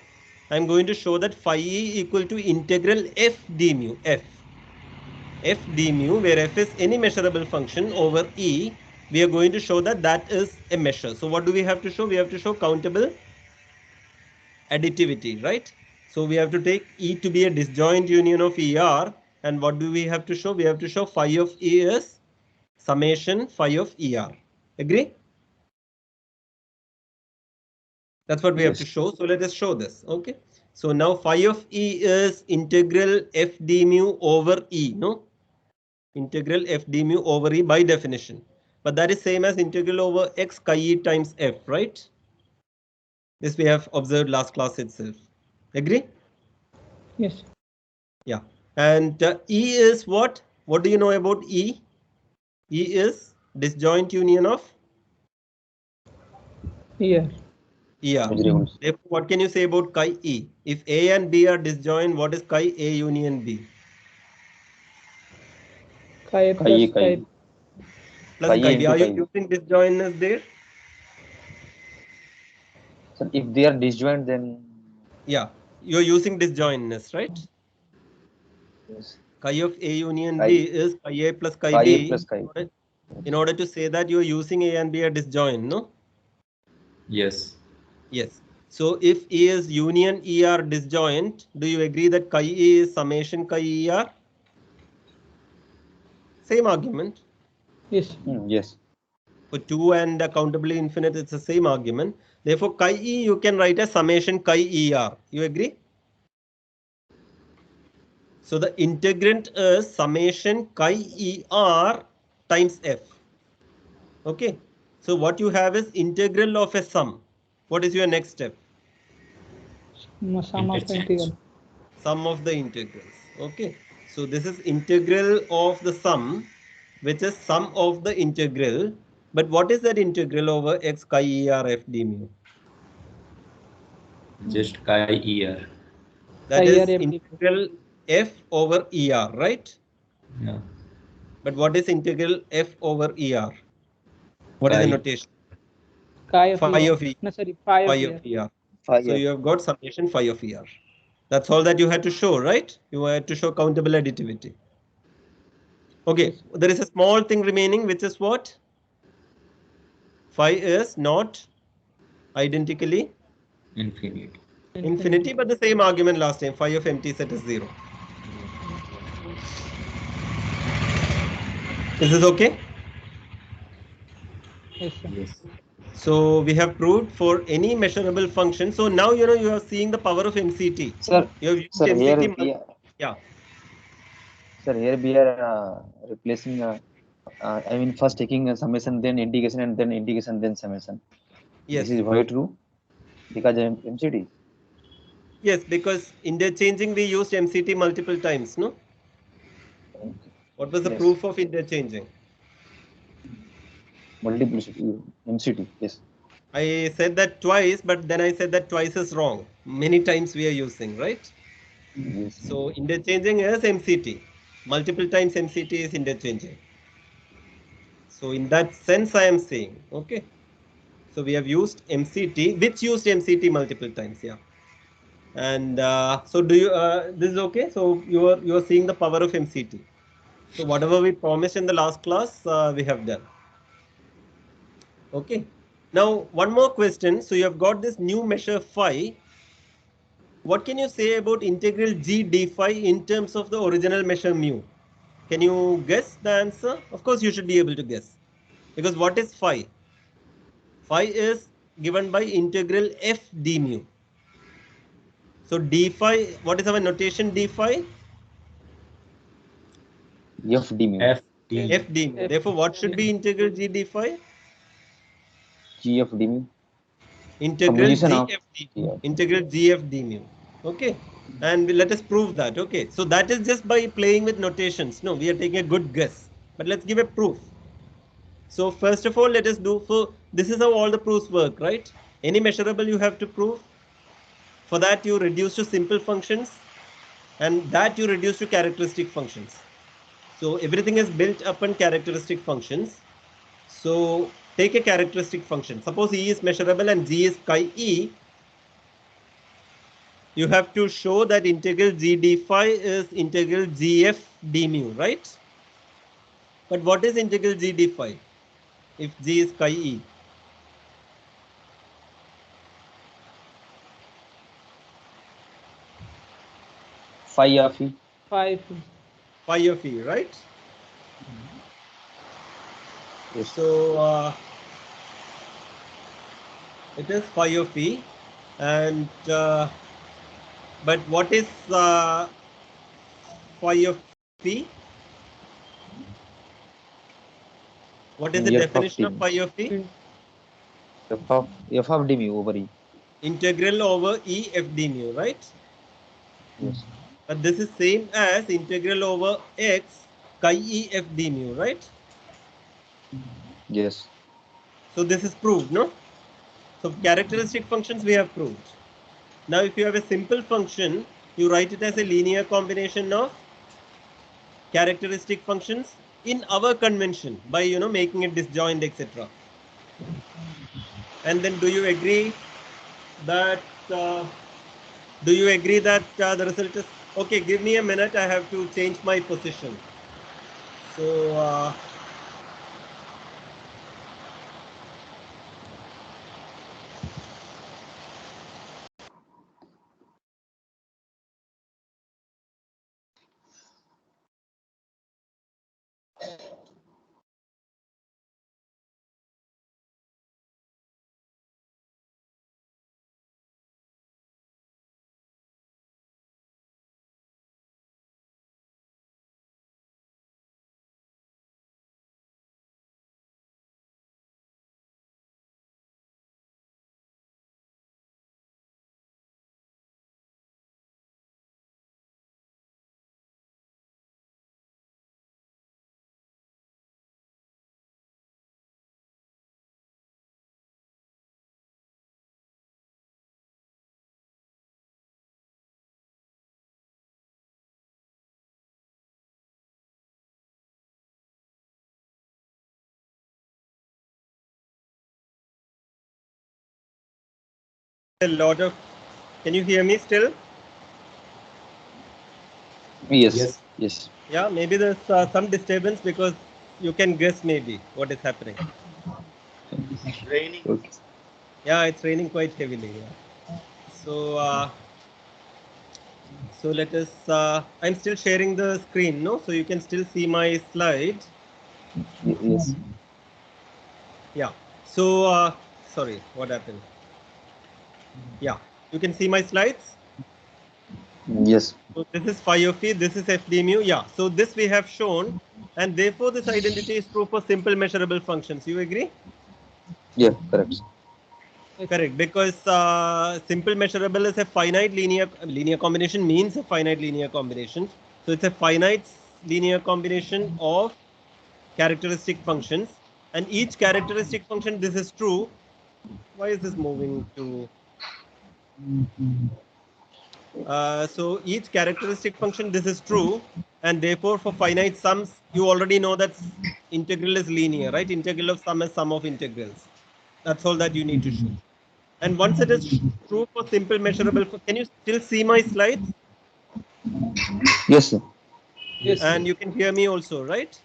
I'm going to show that phi e equal to integral f d mu f d mu, where f is any measurable function over e. We are going to show that that is a measure. So what do we have to show? We have to show countable additivity, right? So we have to take E to be a disjoint union of ER. And what do we have to show? We have to show phi of E is summation phi of ER. Agree? That's what we have to show. So let us show this. Okay. So now phi of E is integral f d mu over E. No? Integral f d mu over E by definition. But that is same as integral over x chi E times f, right? This we have observed last class itself. Agree? Yes. Yeah. And E is what? What do you know about E? E is disjoint union of Here. ER. Therefore, what can you say about chi E? If A and B are disjoint, what is chi A union B? Chi plus chi. Plus chi B. Are you using disjointness there? So if they are disjoint, then yeah, you're using disjointness, right? Yes. Chi of A union B is chi A plus chi B. Plus chi. In order to say that you're using A and B are disjoint, no? Yes. Yes. So if A is union ER disjoint, do you agree that chi A is summation chi ER? Same argument. Yes. Yes. For 2 and countably infinite, it's the same argument. Therefore, chi E you can write as summation chi ER. You agree? So the integrand is summation chi ER times F. Okay. So what you have is integral of a sum. What is your next step? Sum of the integral. Sum of the integrals. Okay. So this is integral of the sum, which is sum of the integral. But what is that integral over x chi er f d mu? Just chi er. That Chi is er f d mu. integral f over er, right? No. But what is integral f over er? What is the Chi. notation? Chi of Phi er. of e. No, sorry, phi Phi of of er. er. Phi So of you have got summation phi of er. That's all that you had to show, right? You had to show countable additivity. Okay, Yes. there is a small thing remaining, which is what? Phi is not identically infinity, but the same argument last time. Phi of empty set is 0. Is this okay? Yes, sir. Yes. So we have proved for any measurable function. So now you are seeing the power of MCT. Sir, You have used sir, MCT. here, Yeah. sir, here we are replacing. I mean, first taking a summation, then integration, and then integration, then summation. Yes. This is why true because MCT. Yes, because interchanging we used MCT multiple times. No. Okay. What was the Yes. proof of interchanging? Multiplicity MCT. Yes. I said that twice, but then I said that twice is wrong. Many times we are using, right? Yes. So interchanging is MCT. Multiple times MCT is interchanging. So in that sense, I am saying, okay. So we have used MCT, which used MCT multiple times, yeah. And so do you? This is okay. So you are seeing the power of MCT. So whatever we promised in the last class, we have done. Okay. Now one more question. So you have got this new measure phi. What can you say about integral g d phi in terms of the original measure mu? Can you guess the answer? Of course, you should be able to guess. Because what is phi? Phi is given by integral f d mu. So d phi, what is our notation d phi? F D mu. F D. F d mu. Therefore, what should be integral g d phi? G of D mu. Integral Combination of gf d mu. Integral gf d mu. Okay. And let us prove that. Okay. So that is just by playing with notations. No, we are taking a good guess. But let's give a proof. So first of all, let us do, so this is how all the proofs work, right? Any measurable you have to prove. For that, you reduce to simple functions, and that you reduce to characteristic functions. So everything is built upon characteristic functions. So take a characteristic function. Suppose E is measurable and G is chi E. You have to show that integral g d phi is integral gf d mu, right? But what is integral g d phi if G is chi E? phi of E. Phi. Phi of E, right? Yes. So it is phi of E, and but what is phi of E? What is the F of definition D of mu. phi of E? F of D mu over E. Integral over E f d mu, right? Yes. But this is same as integral over x chi E f d mu, right? Yes. So this is proved, no? So characteristic functions we have proved. Now if you have a simple function, you write it as a linear combination of characteristic functions in our convention by making it disjoint, etc. And then do you agree that the result is okay? Give me a minute, I have to change my position. So a lot of. Can you hear me still? Yes. Yes. Yes. Yeah, maybe there's some disturbance because you can guess maybe what is happening. Raining. Okay. Yeah, it's raining quite heavily. Yeah. So, so let us. I'm still sharing the screen, no? So you can still see my slide. Yes. Yeah. So, sorry, what happened? Yeah, you can see my slides. Yes. So this is phi of e, this is FD mu. Yeah. So this we have shown, and therefore this identity is true for simple measurable functions. You agree? Yeah. Correct. Correct, because simple measurable is a finite linear combination means a finite linear combination. So it's a finite linear combination of characteristic functions, and each characteristic function, this is true. Why is this moving to? So each characteristic function, this is true, and therefore for finite sums, you already know that integral is linear, right? Integral of sum is sum of integrals. That's all that you need to show. And once it is true for simple measurable, can you still see my slides? Yes, sir. Yes. And you can hear me also, right?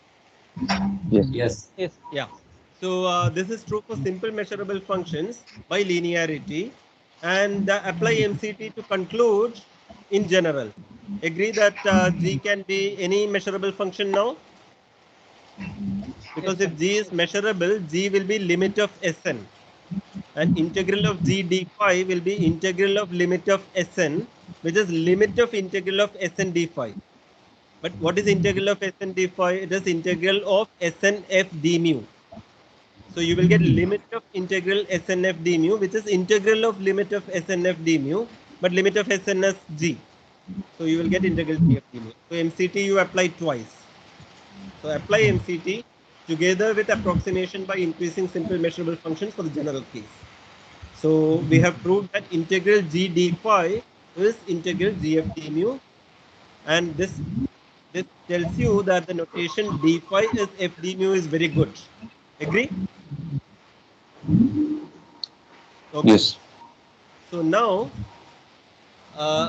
Yes. Yes. Yes. Yeah. So this is true for simple measurable functions by linearity, and apply MCT to conclude in general. Agree that G can be any measurable function now? Because Yes, if G is measurable, G will be limit of Sn. And integral of G d phi will be integral of limit of Sn, which is limit of integral of Sn d phi. But what is integral of Sn d phi? It is integral of Sn f d mu. So you will get limit of integral Sn f d mu, which is integral of limit of Sn f d mu, but limit of Sn as G. So you will get integral G of d mu. So MCT you apply twice. So apply MCT together with approximation by increasing simple measurable functions for the general case. So we have proved that integral G d phi is integral G of d mu, and this tells you that the notation d phi is f d mu is very good. Agree? Okay. Yes. So now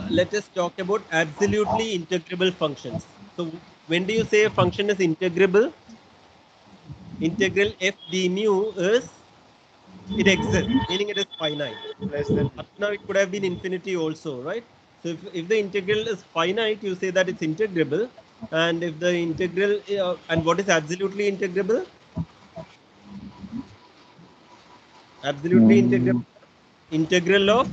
let us talk about absolutely integrable functions. So when do you say a function is integrable? Integral f d mu is it exists, meaning it is finite. Less than Up to now it could have been infinity also, right? So if the integral is finite, you say that it's integrable. And if the integral, and what is absolutely integrable? Absolutely integrable. Integral of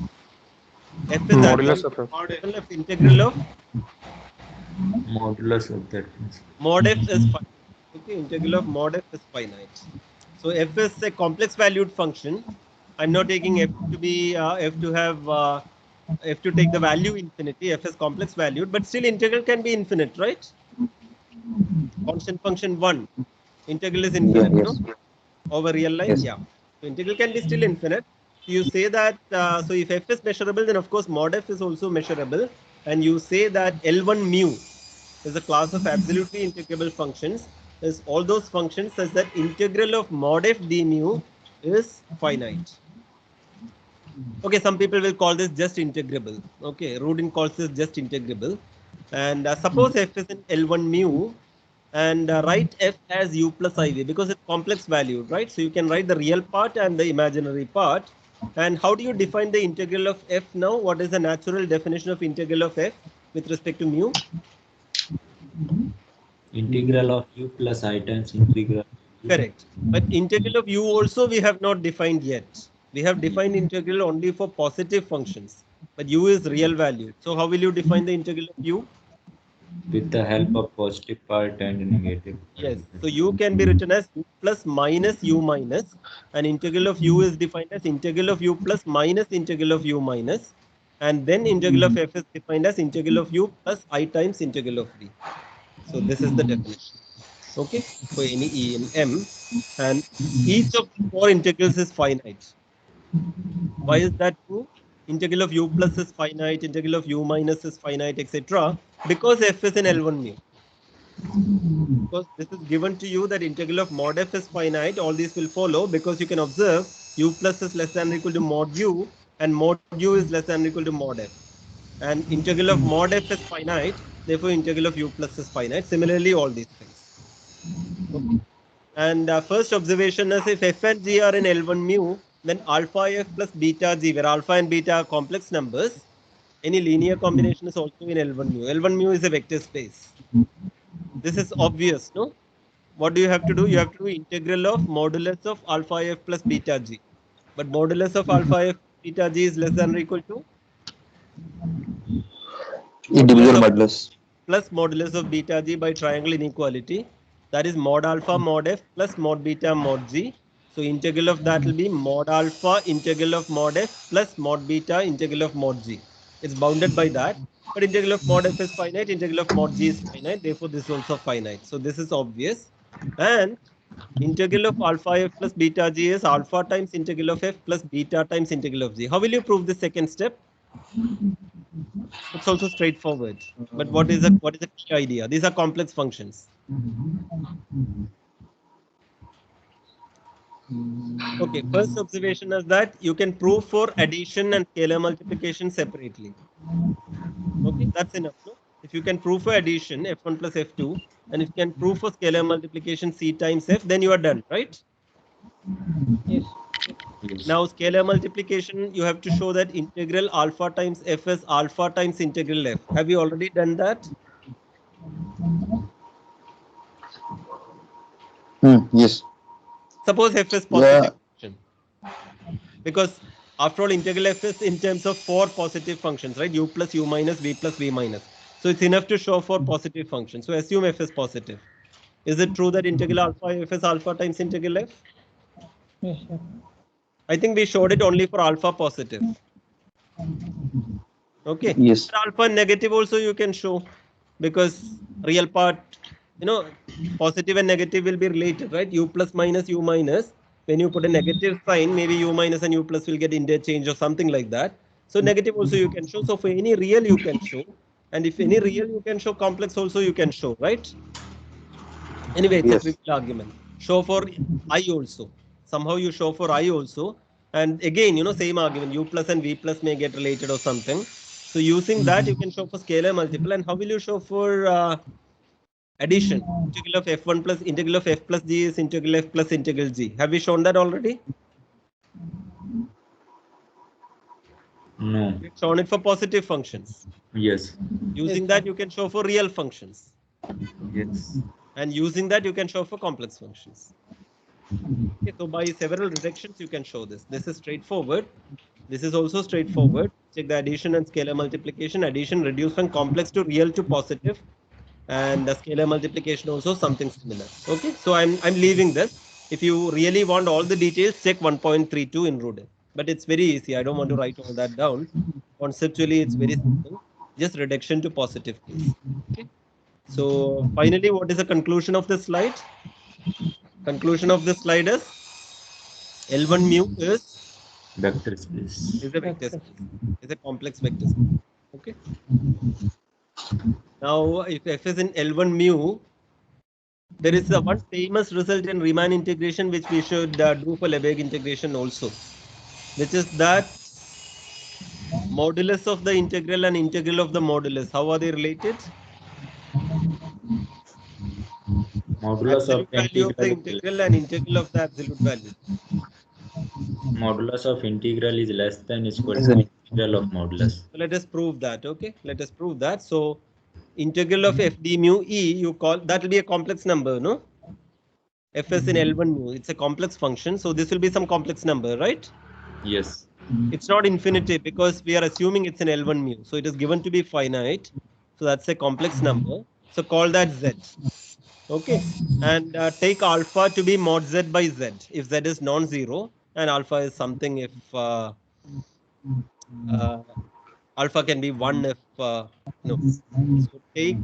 f is Modulus absolute. of f. mod f. Integral of Modulus of that. mod f is finite. Okay, integral of mod f is finite. So f is a complex valued function. I'm not taking f to be f to have f to take the value infinity. F is complex valued, but still integral can be infinite, right? Constant function 1. Integral is Yeah. infinite, Yes. no? Over real life, Yes. yeah. So integral can be still infinite. You say that, so if f is measurable, then of course mod f is also measurable. And you say that L1 mu is a class of absolutely integrable functions. Is all those functions such that integral of mod f d mu is finite. Okay, some people will call this just integrable. Okay, Rudin calls this just integrable. And suppose f is in L1 mu, and write f as u plus iv because it's complex valued, right? So you can write the real part and the imaginary part. And how do you define the integral of f now? What is the natural definition of integral of f with respect to mu? Integral of u plus I times integral. Correct. But integral of u also we have not defined yet. We have defined integral only for positive functions. But u is real value. So how will you define the integral of u? With the help of positive part and negative. Yes. So u can be written as u plus minus u minus. And integral of u is defined as integral of u plus minus integral of u minus. And then integral of f is defined as integral of u plus I times integral of v. So this is the definition. Okay. For any E in M. And each of the four integrals is finite. Why is that true? Integral of u plus is finite, integral of u minus is finite, etc. Because f is in L1 mu. Because this is given to you that integral of mod f is finite, all these will follow because you can observe u plus is less than or equal to mod u, and mod u is less than or equal to mod f. And integral of mod f is finite, therefore integral of u plus is finite. Similarly, all these things. Okay. And first observation is if f and g are in L1 mu, then alpha f plus beta g, where alpha and beta are complex numbers, any linear combination is also in L1 mu. L1 mu is a vector space. This is obvious, no? What do you have to do? You have to do integral of modulus of alpha f plus beta g. But modulus of alpha f beta g is less than or equal to Individual modulus. plus modulus of beta g by triangle inequality. That is mod alpha mod f plus mod beta mod g. So integral of that will be mod alpha integral of mod f plus mod beta integral of mod g. It's bounded by that. But integral of mod f is finite, integral of mod g is finite. Therefore, this is also finite. So this is obvious. And integral of alpha f plus beta g is alpha times integral of f plus beta times integral of g. How will you prove the second step? It's also straightforward. But what is the key idea? These are complex functions. Okay, first observation is that you can prove for addition and scalar multiplication separately. Okay, that's enough. No? If you can prove for addition f1 plus f2, and if you can prove for scalar multiplication c times f, then you are done, right? Yes. Now scalar multiplication, you have to show that integral alpha times f is alpha times integral f. Have you already done that? Yes. Suppose f is positive function. Because after all, integral f is in terms of 4 positive functions, right? U plus u minus v plus v minus. So it's enough to show for positive functions. So assume f is positive. Is it true that integral alpha f is alpha times integral f? Yes, sir. I think we showed it only for alpha positive. Okay. Yes. For alpha negative also you can show, because real part, positive and negative will be related, right? U plus minus u minus. When you put a negative sign, maybe u minus and u plus will get interchange or something like that. So negative also you can show. So for any real you can show. And if any real you can show, complex also you can show, right? Anyway, it's a trivial argument. Show for I also. Somehow you show for I also. And again, same argument. U plus and V plus may get related or something. So using that, you can show for scalar multiple. And how will you show for addition? Integral of f1 plus integral of f plus g is integral f plus integral g. Have we shown that already? No. We've shown it for positive functions. Yes. Using that, you can show for real functions. Yes. And using that, you can show for complex functions. Okay, so by several directions, you can show this. This is straightforward. This is also straightforward. Check the addition and scalar multiplication. Addition reduced from complex to real to positive. And the scalar multiplication also something similar. Okay, so I'm leaving this. If you really want all the details, check 1.32 in Rudin. But it's very easy. I don't want to write all that down. Conceptually, it's very simple. Just reduction to positive case. Okay. So finally, what is the conclusion of this slide? Conclusion of this slide is L1 mu is Vector space. a vector space. It's a complex vector space. Okay. Now, if f is in L1 mu, there is one famous result in Riemann integration which we should do for Lebesgue integration also, which is that modulus of the integral and integral of the modulus. How are they related? Modulus of absolute value of the integral and integral of the absolute value. Modulus of integral is less than equal to integral of modulus. So let us prove that. Okay, let us prove that. So integral of f d mu e, you call that will be a complex number, no? F is in L1 mu. It's a complex function, so this will be some complex number, right? Yes. It's not infinity because we are assuming it's an L1 mu. So it is given to be finite. So that's a complex number. So call that z. Okay. And take alpha to be mod z by z. If z is non-zero and alpha is something if alpha can be 1 if no. So take,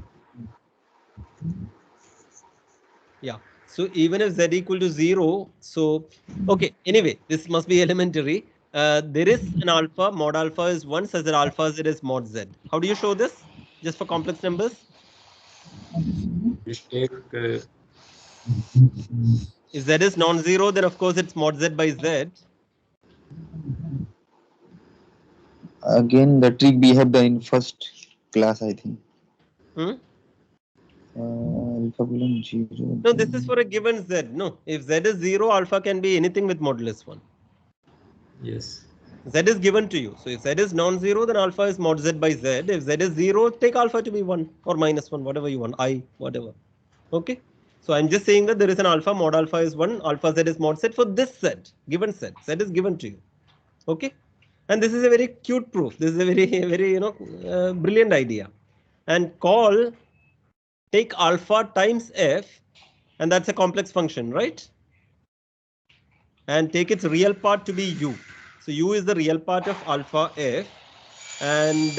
yeah. So even if z equal to 0, so okay. Anyway, this must be elementary. There is an alpha, mod alpha is 1, such that alpha z is mod z. How do you show this? Just for complex numbers? Just take if z is non-zero, then of course it's mod z by z. Again, the trick we have done in first class, I think. Hmm? Alpha below 0. No, this is for a given z. No, if z is 0, alpha can be anything with modulus 1. Yes. Z is given to you. So if z is non-zero, then alpha is mod z by z. If z is 0, take alpha to be 1 or minus 1, whatever you want, I, whatever. Okay. So I'm just saying that there is an alpha, mod alpha is 1, alpha z is mod z for this set, given set. Z is given to you. Okay. And this is a very cute proof. This is a very, brilliant idea. And call, take alpha times f, and that's a complex function, right? And take its real part to be u. So u is the real part of alpha f, and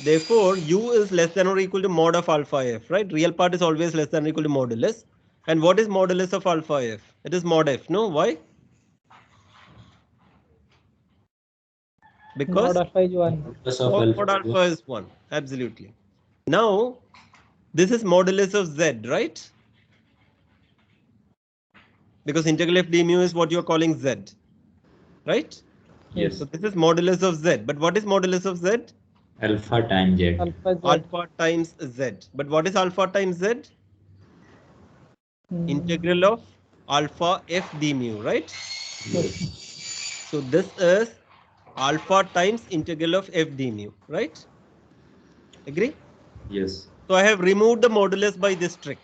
therefore u is less than or equal to mod of alpha f, right? Real part is always less than or equal to modulus. And what is modulus of alpha f? It is mod f, no? Why? Because Mod alpha is 1. Plus of mod alpha. alpha is 1, absolutely. Now, this is modulus of z, right? Because integral f d mu is what you are calling z, right? Yes. So this is modulus of z. But what is modulus of z? Alpha times z. Alpha z. Alpha times z. But what is alpha times z? Integral of alpha f d mu, right? Yes. So this is alpha times integral of f d mu, right? Agree? Yes. So I have removed the modulus by this trick.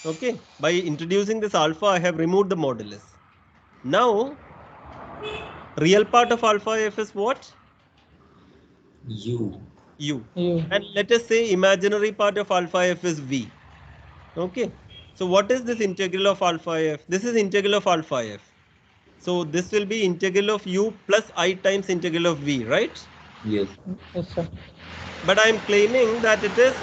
Okay, by introducing this alpha, I have removed the modulus. Now, real part of alpha f is what? U. U. U. And let us say imaginary part of alpha f is v. Okay. So what is this integral of alpha f? This is integral of alpha f. So this will be integral of u plus I times integral of v, right? Yes. Yes, sir. But I am claiming that it is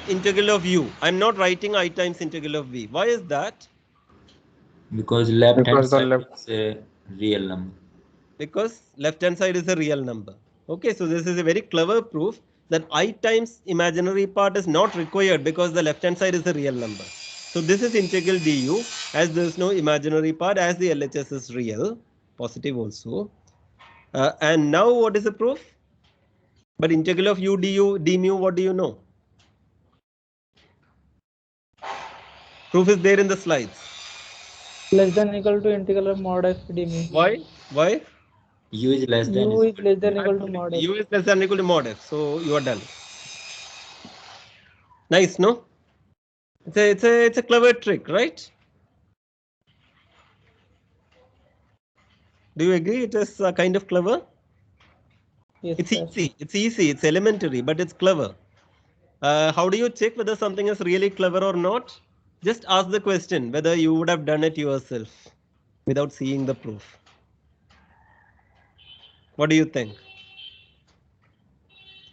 integral of u. I am not writing I times integral of v. Why is that? Because left hand Because the side left- is a real number. Because left hand side is a real number. Okay, so this is a very clever proof that I times imaginary part is not required because the left hand side is a real number. So this is integral du, as there is no imaginary part, as the LHS is real, positive also. And now what is the proof? But integral of u du d mu, what do you know? Proof is there in the slides. Less than equal to integral of mod f d mu. Why? Why? U is less than. U is less than equal to mod f. U is less than or equal to mod f. So you are done. Nice, no? It's a clever trick, right? Do you agree? It is kind of clever. Yes, It's sir. easy. It's easy. It's elementary, but it's clever. How do you check whether something is really clever or not? Just ask the question whether you would have done it yourself without seeing the proof. What do you think?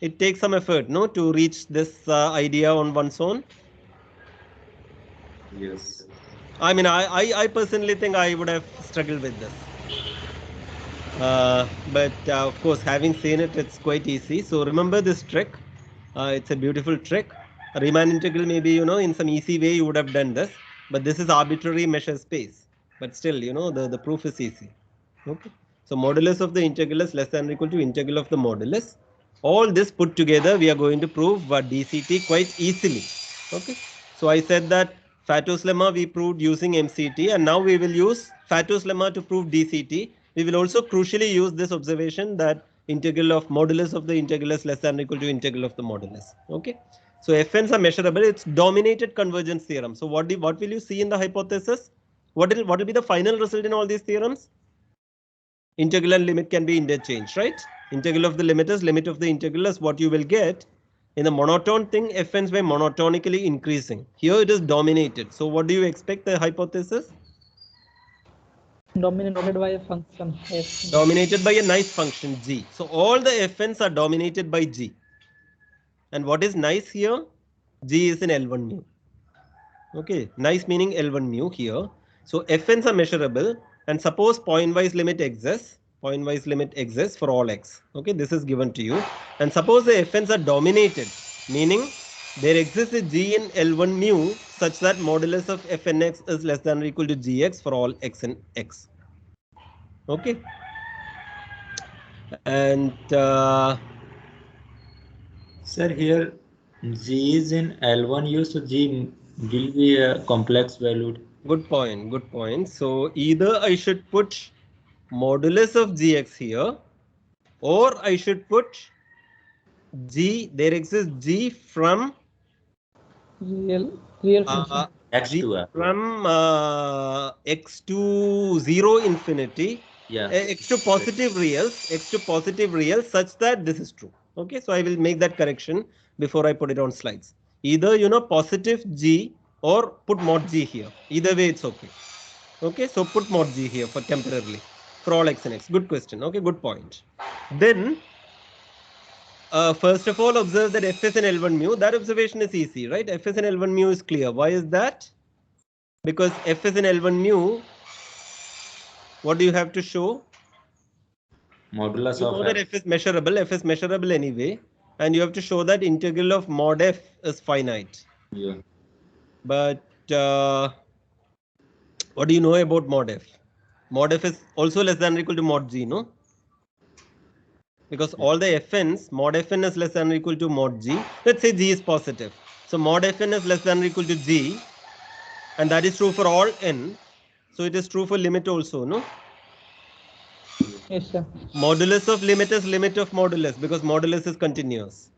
It takes some effort, no, to reach this idea on one's own. Yes. I mean, I personally think I would have struggled with this. But of course, having seen it, it's quite easy. So remember this trick. It's a beautiful trick. A Riemann integral, maybe, in some easy way you would have done this. But this is arbitrary measure space. But still, the proof is easy. Okay. So modulus of the integral is less than or equal to integral of the modulus. All this put together, we are going to prove dCt quite easily. Okay. So I said that Fato's lemma we proved using MCT, and now we will use Fato's lemma to prove dCt. We will also crucially use this observation that integral of modulus of the integral is less than or equal to integral of the modulus. Okay. So FNs are measurable. It's dominated convergence theorem. So what will you see in the hypothesis? What will be the final result in all these theorems? Integral and limit can be interchanged, right? Integral of the limit is limit of the integral is what you will get. In the monotone thing, Fn's by monotonically increasing. Here it is dominated. So what do you expect the hypothesis? Dominated by a function f. Dominated by a nice function g. So all the Fn's are dominated by g. And what is nice here? G is in L1 mu. Okay, nice meaning L1 mu here. So Fn's are measurable, and suppose point-wise limit exists. Point-wise limit exists for all x. Okay, this is given to you. And suppose the Fn's are dominated, meaning there exists a g in L1 mu such that modulus of Fnx is less than or equal to gx for all x and x. Okay. And Sir, here G is in L1U, so G will be a complex valued. good point, good point. So either I should put modulus of gx here, or I should put g, there exists g from real function. X g to R. from x to 0 infinity, Yeah. x to positive reals, such that this is true. Okay, so I will make that correction before I put it on slides. Either positive g or put mod g here. Either way, it's okay. Okay, so put mod g here for temporarily for all x and x. Good question. Okay, good point. Then first of all, observe that Fs and L1 mu. That observation is easy, right? Fs and L1 mu is clear. Why is that? Because Fs and L1 mu, what do you have to show? Modulus You of know that F is measurable anyway, and you have to show that integral of mod F is finite. Yeah. But what do you know about mod F? Mod F is also less than or equal to mod G, no? Because all the Fn's, mod Fn is less than or equal to mod G. Let's say G is positive. So mod Fn is less than or equal to G, and that is true for all n. So it is true for limit also, no? Yes, sir. Modulus of limit is limit of modulus, because modulus is continuous.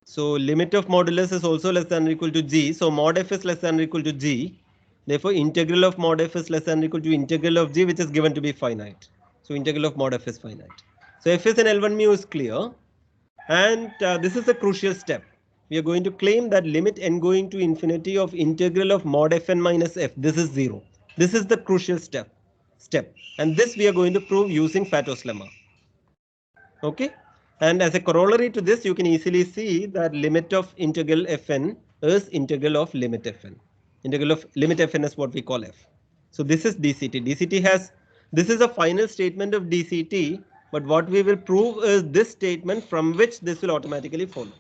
So limit of modulus is also less than or equal to g. So mod f is less than or equal to g. Therefore, integral of mod f is less than or equal to integral of g, which is given to be finite. So integral of mod f is finite. So f is an L1 mu is clear. And this is a crucial step. We are going to claim that limit n going to infinity of integral of mod fn minus f. This is 0. This is the crucial step. And this we are going to prove using Fato's lemma. Okay. And as a corollary to this, you can easily see that limit of integral fn is integral of limit fn. Integral of limit fn is what we call f. So this is dct. dct has, this is a final statement of dct, but what we will prove is this statement from which this will automatically follow.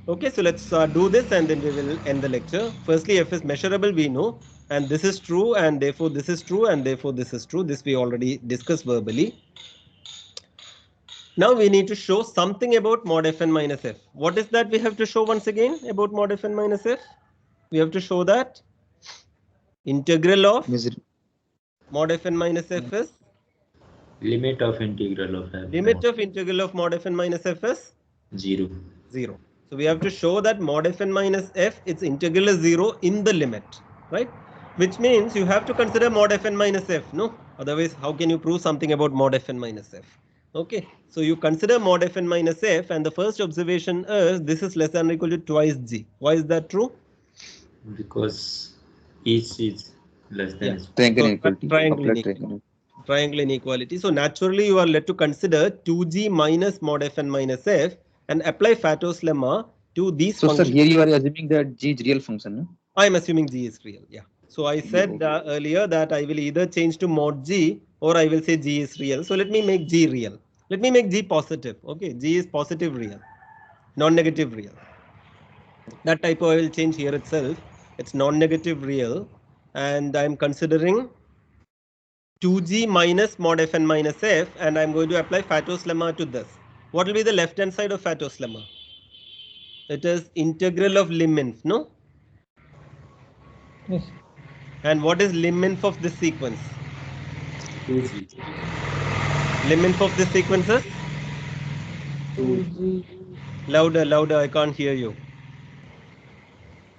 Okay, so let's do this and then we will end the lecture. Firstly, f is measurable, we know, and this is true, and therefore this is true, and therefore this is true. This we already discussed verbally. Now we need to show something about mod fn minus f. What is that we have to show once again about mod fn minus f? We have to show that integral of mod fn minus f is Limit of integral of f. limit of integral of mod fn minus f is 0. 0. So we have to show that mod fn minus f, its integral is 0 in the limit, right? Which means you have to consider mod fn minus f, no? Otherwise, how can you prove something about mod fn minus f? Okay, so you consider mod fn minus f, and the first observation is this is less than or equal to twice g. Why is that true? Because each is less than. Triangle So, inequality. Triangle inequality. So naturally, you are led to consider 2g minus mod fn minus f and apply Fato's lemma to these functions. So, sir, here you are assuming that g is real function, no? I am assuming g is real. Yeah. So I said earlier that I will either change to mod g or I will say g is real. So let me make g real. Let me make g positive. Okay, g is positive real, non-negative real. That typo I will change here itself. It's non-negative real, and I'm considering 2g minus mod fn minus f, and I'm going to apply Fato's lemma to this. What will be the left hand side of Fato's lemma? It is integral of lim inf, no? Yes. And what is lim inf of this sequence? 2g. Lim inf of this sequence is? 2g. Louder, I can't hear you.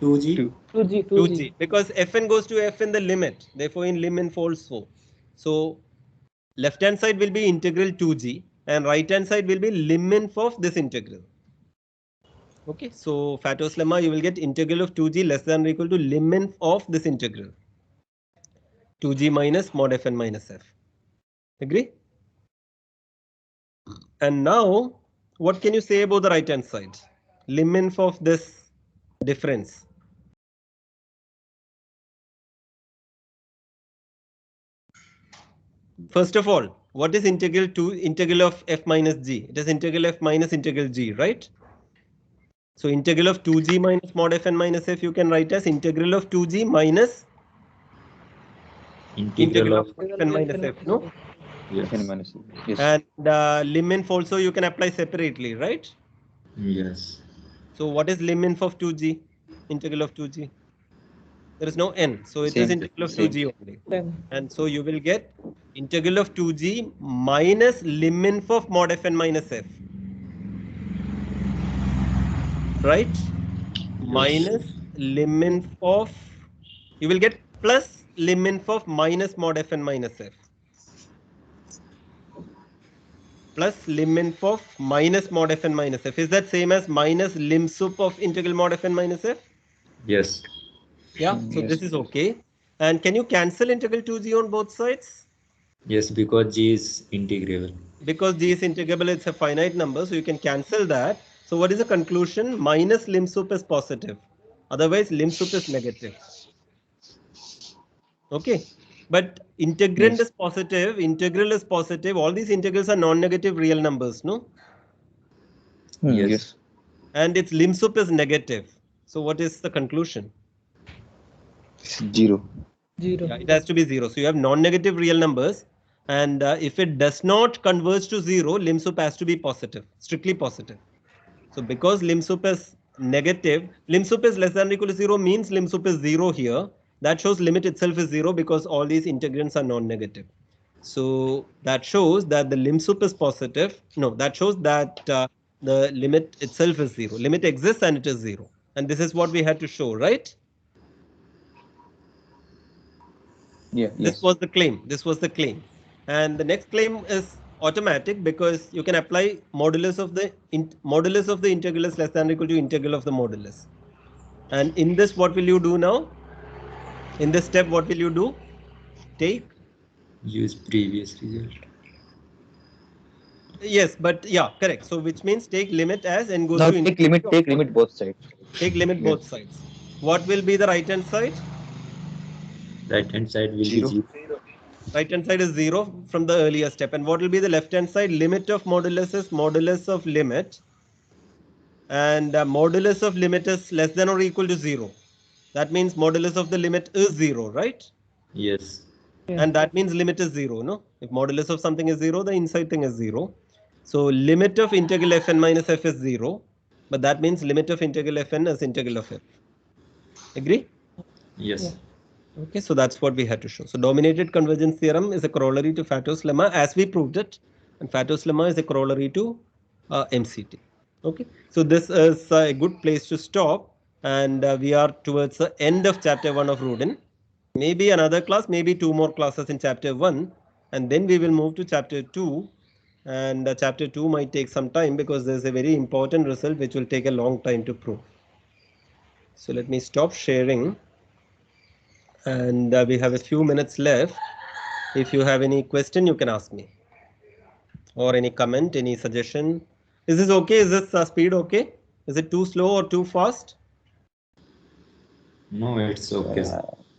2g. 2g. Because fn goes to f in the limit. Therefore, in lim inf also. So, left hand side will be integral 2g and right hand side will be lim inf of this integral. Okay, so Fato's lemma, you will get integral of 2g less than or equal to lim inf of this integral. 2g minus mod fn minus f. Agree? And now, what can you say about the right hand side? Lim inf of this difference. First of all, what is integral of f minus g? It is integral f minus integral g, right? So integral of 2g minus mod fn minus f you can write as integral of 2g minus integral of fn minus f, no? Yes. Fn minus c. Yes. And liminf also you can apply separately, right? Yes. So what is liminf of 2g? Integral of 2g? There is no n, so it is Same, integral of same. 2g only. Then And so you will get integral of 2g minus liminf of mod fn minus f. Right? Minus liminf of, you will get plus liminf of minus mod fn minus f. Plus liminf of minus mod fn minus f. Is that same as minus lim sup of integral mod fn minus f? Yes. Yeah, so Yes. this is okay. And can you cancel integral 2g on both sides? Yes, because G is integrable. Because g is integrable, it's a finite number, so you can cancel that. So what is the conclusion? Minus lim sup is positive. Otherwise, lim sup is negative. Okay. But integrand Yes. is positive, integral is positive. All these integrals are non-negative real numbers, no? Yes. Yes. And its lim sup is negative. So what is the conclusion? 0. 0. Yeah, it has to be 0. So you have non-negative real numbers. And if it does not converge to 0, lim sup has to be positive, strictly positive. So because lim sup is negative, lim sup is less than or equal to 0 means lim sup is 0 here. That shows limit itself is 0 because all these integrands are non-negative. So that shows that the lim sup is positive. No, that shows that the limit itself is 0. Limit exists and it is 0. And this is what we had to show, right? Yeah. This Yes. was the claim. This was the claim. And the next claim is automatic because you can apply modulus of the integral is less than or equal to integral of the modulus. And in this, what will you do now? In this step, what will you do? Take? Use previous result. Yes, but yeah, correct. So which means take limit as n goes Now to take infinity. limit both sides. Take limit both sides. What will be the right hand side? Right hand side will 0. be 0. Right hand side is 0 from the earlier step. And what will be the left hand side? Limit of modulus is modulus of limit. And modulus of limit is less than or equal to 0. That means modulus of the limit is 0, right? Yes. Yeah. And that means limit is 0, no? If modulus of something is 0, the inside thing is 0. So limit of integral fn minus f is 0. But that means limit of integral fn is integral of f. Agree? Yes. Yeah. Okay, so that's what we had to show. So dominated convergence theorem is a corollary to Fato's lemma as we proved it. And Fato's lemma is a corollary to MCT. Okay, so this is a good place to stop. And we are towards the end of chapter 1 of Rudin. Maybe another class, maybe 2 more classes in chapter 1. And then we will move to chapter 2. And chapter 2 might take some time because there's a very important result which will take a long time to prove. So let me stop sharing. And we have a few minutes left. If you have any question, you can ask me. Or any comment, any suggestion. Is this okay? Is this speed okay? Is it too slow or too fast? No, it's okay.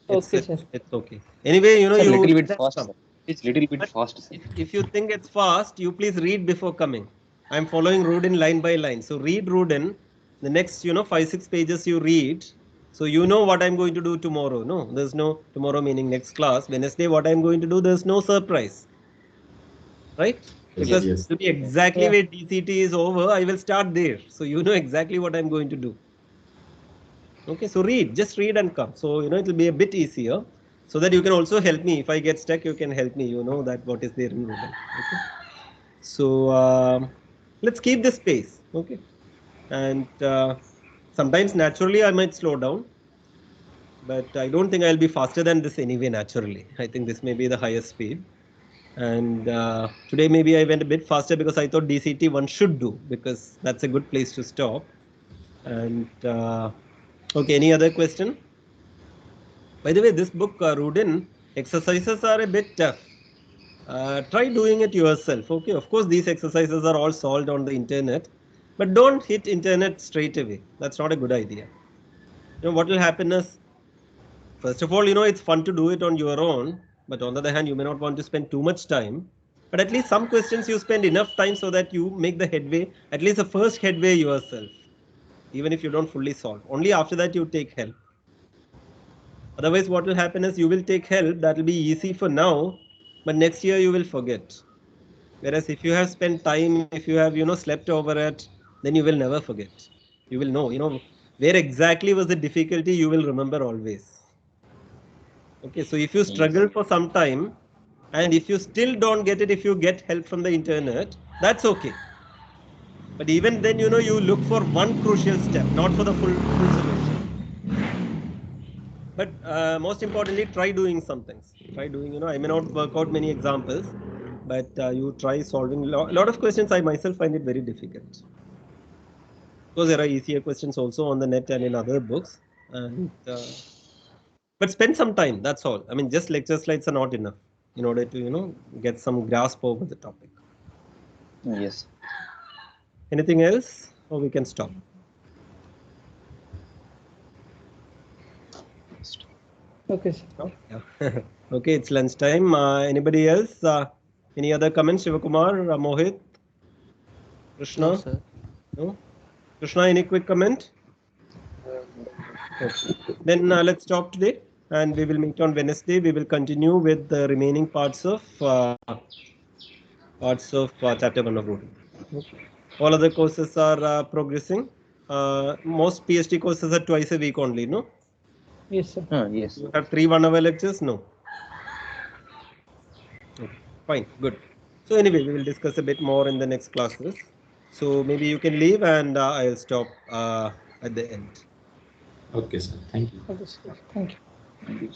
Okay, sir. It's okay. Anyway, you know, Sir, you little bit fast. Sir. It's little bit fast. Sir. if you think it's fast, you please read before coming. I'm following Rudin line by line. So read Rudin. The next, 5-6 pages you read. So you know what I'm going to do tomorrow. No, there's no tomorrow meaning next class. Wednesday, what I'm going to do, there's no surprise. Right? Because Yes. it will be exactly Yeah. where DCT is over. I will start there. So you know exactly what I'm going to do. Okay, so just read and come. So, it will be a bit easier so that you can also help me. If I get stuck, you can help me, that what is there in Rudin. Okay. So, let's keep this pace. Okay. And sometimes naturally I might slow down, but I don't think I'll be faster than this anyway naturally. I think this may be the highest speed. And today maybe I went a bit faster because I thought DCT one should do, because that's a good place to stop. And okay, any other question? By the way, this book, Rudin, exercises are a bit tough. Try doing it yourself. Okay, of course, these exercises are all solved on the internet, but don't hit internet straight away. That's not a good idea. What will happen is, first of all, it's fun to do it on your own, but on the other hand, you may not want to spend too much time. But at least some questions you spend enough time so that you make the headway, at least the first headway yourself, even if you don't fully solve. Only after that you take help. Otherwise, what will happen is you will take help. That will be easy for now, but next year you will forget. Whereas if you have spent time, if you have, slept over it, then you will never forget. You will know, where exactly was the difficulty, you will remember always. Okay, so if you struggle for some time, and if you still don't get it, if you get help from the internet, that's okay. But even then, you look for one crucial step, not for the full solution. But most importantly, try doing some things. Try doing, I may not work out many examples, but you try solving a lot of questions. I myself find it very difficult. Because there are easier questions also on the net and in other books. And but spend some time, that's all. I mean, just lecture slides are not enough in order to, get some grasp over the topic. Yes. Anything else, or we can stop? Okay, sir. No? Yeah. Okay, it's lunchtime. Anybody else? Any other comments, Shivakumar, Mohit, Krishna? No, sir. No? Krishna, any quick comment? Okay. Then let's stop today, and we will meet on Wednesday. We will continue with the remaining parts of chapter 1 of Ruby. All other courses are progressing. Most PhD courses are twice a week only, no? Yes, sir. Yes. You have 3 1-hour lectures? No. Okay, fine, good. So anyway, we will discuss a bit more in the next classes. So maybe you can leave, and I'll stop at the end. Okay, sir. Thank you. Okay, sir. Thank you. Thank you.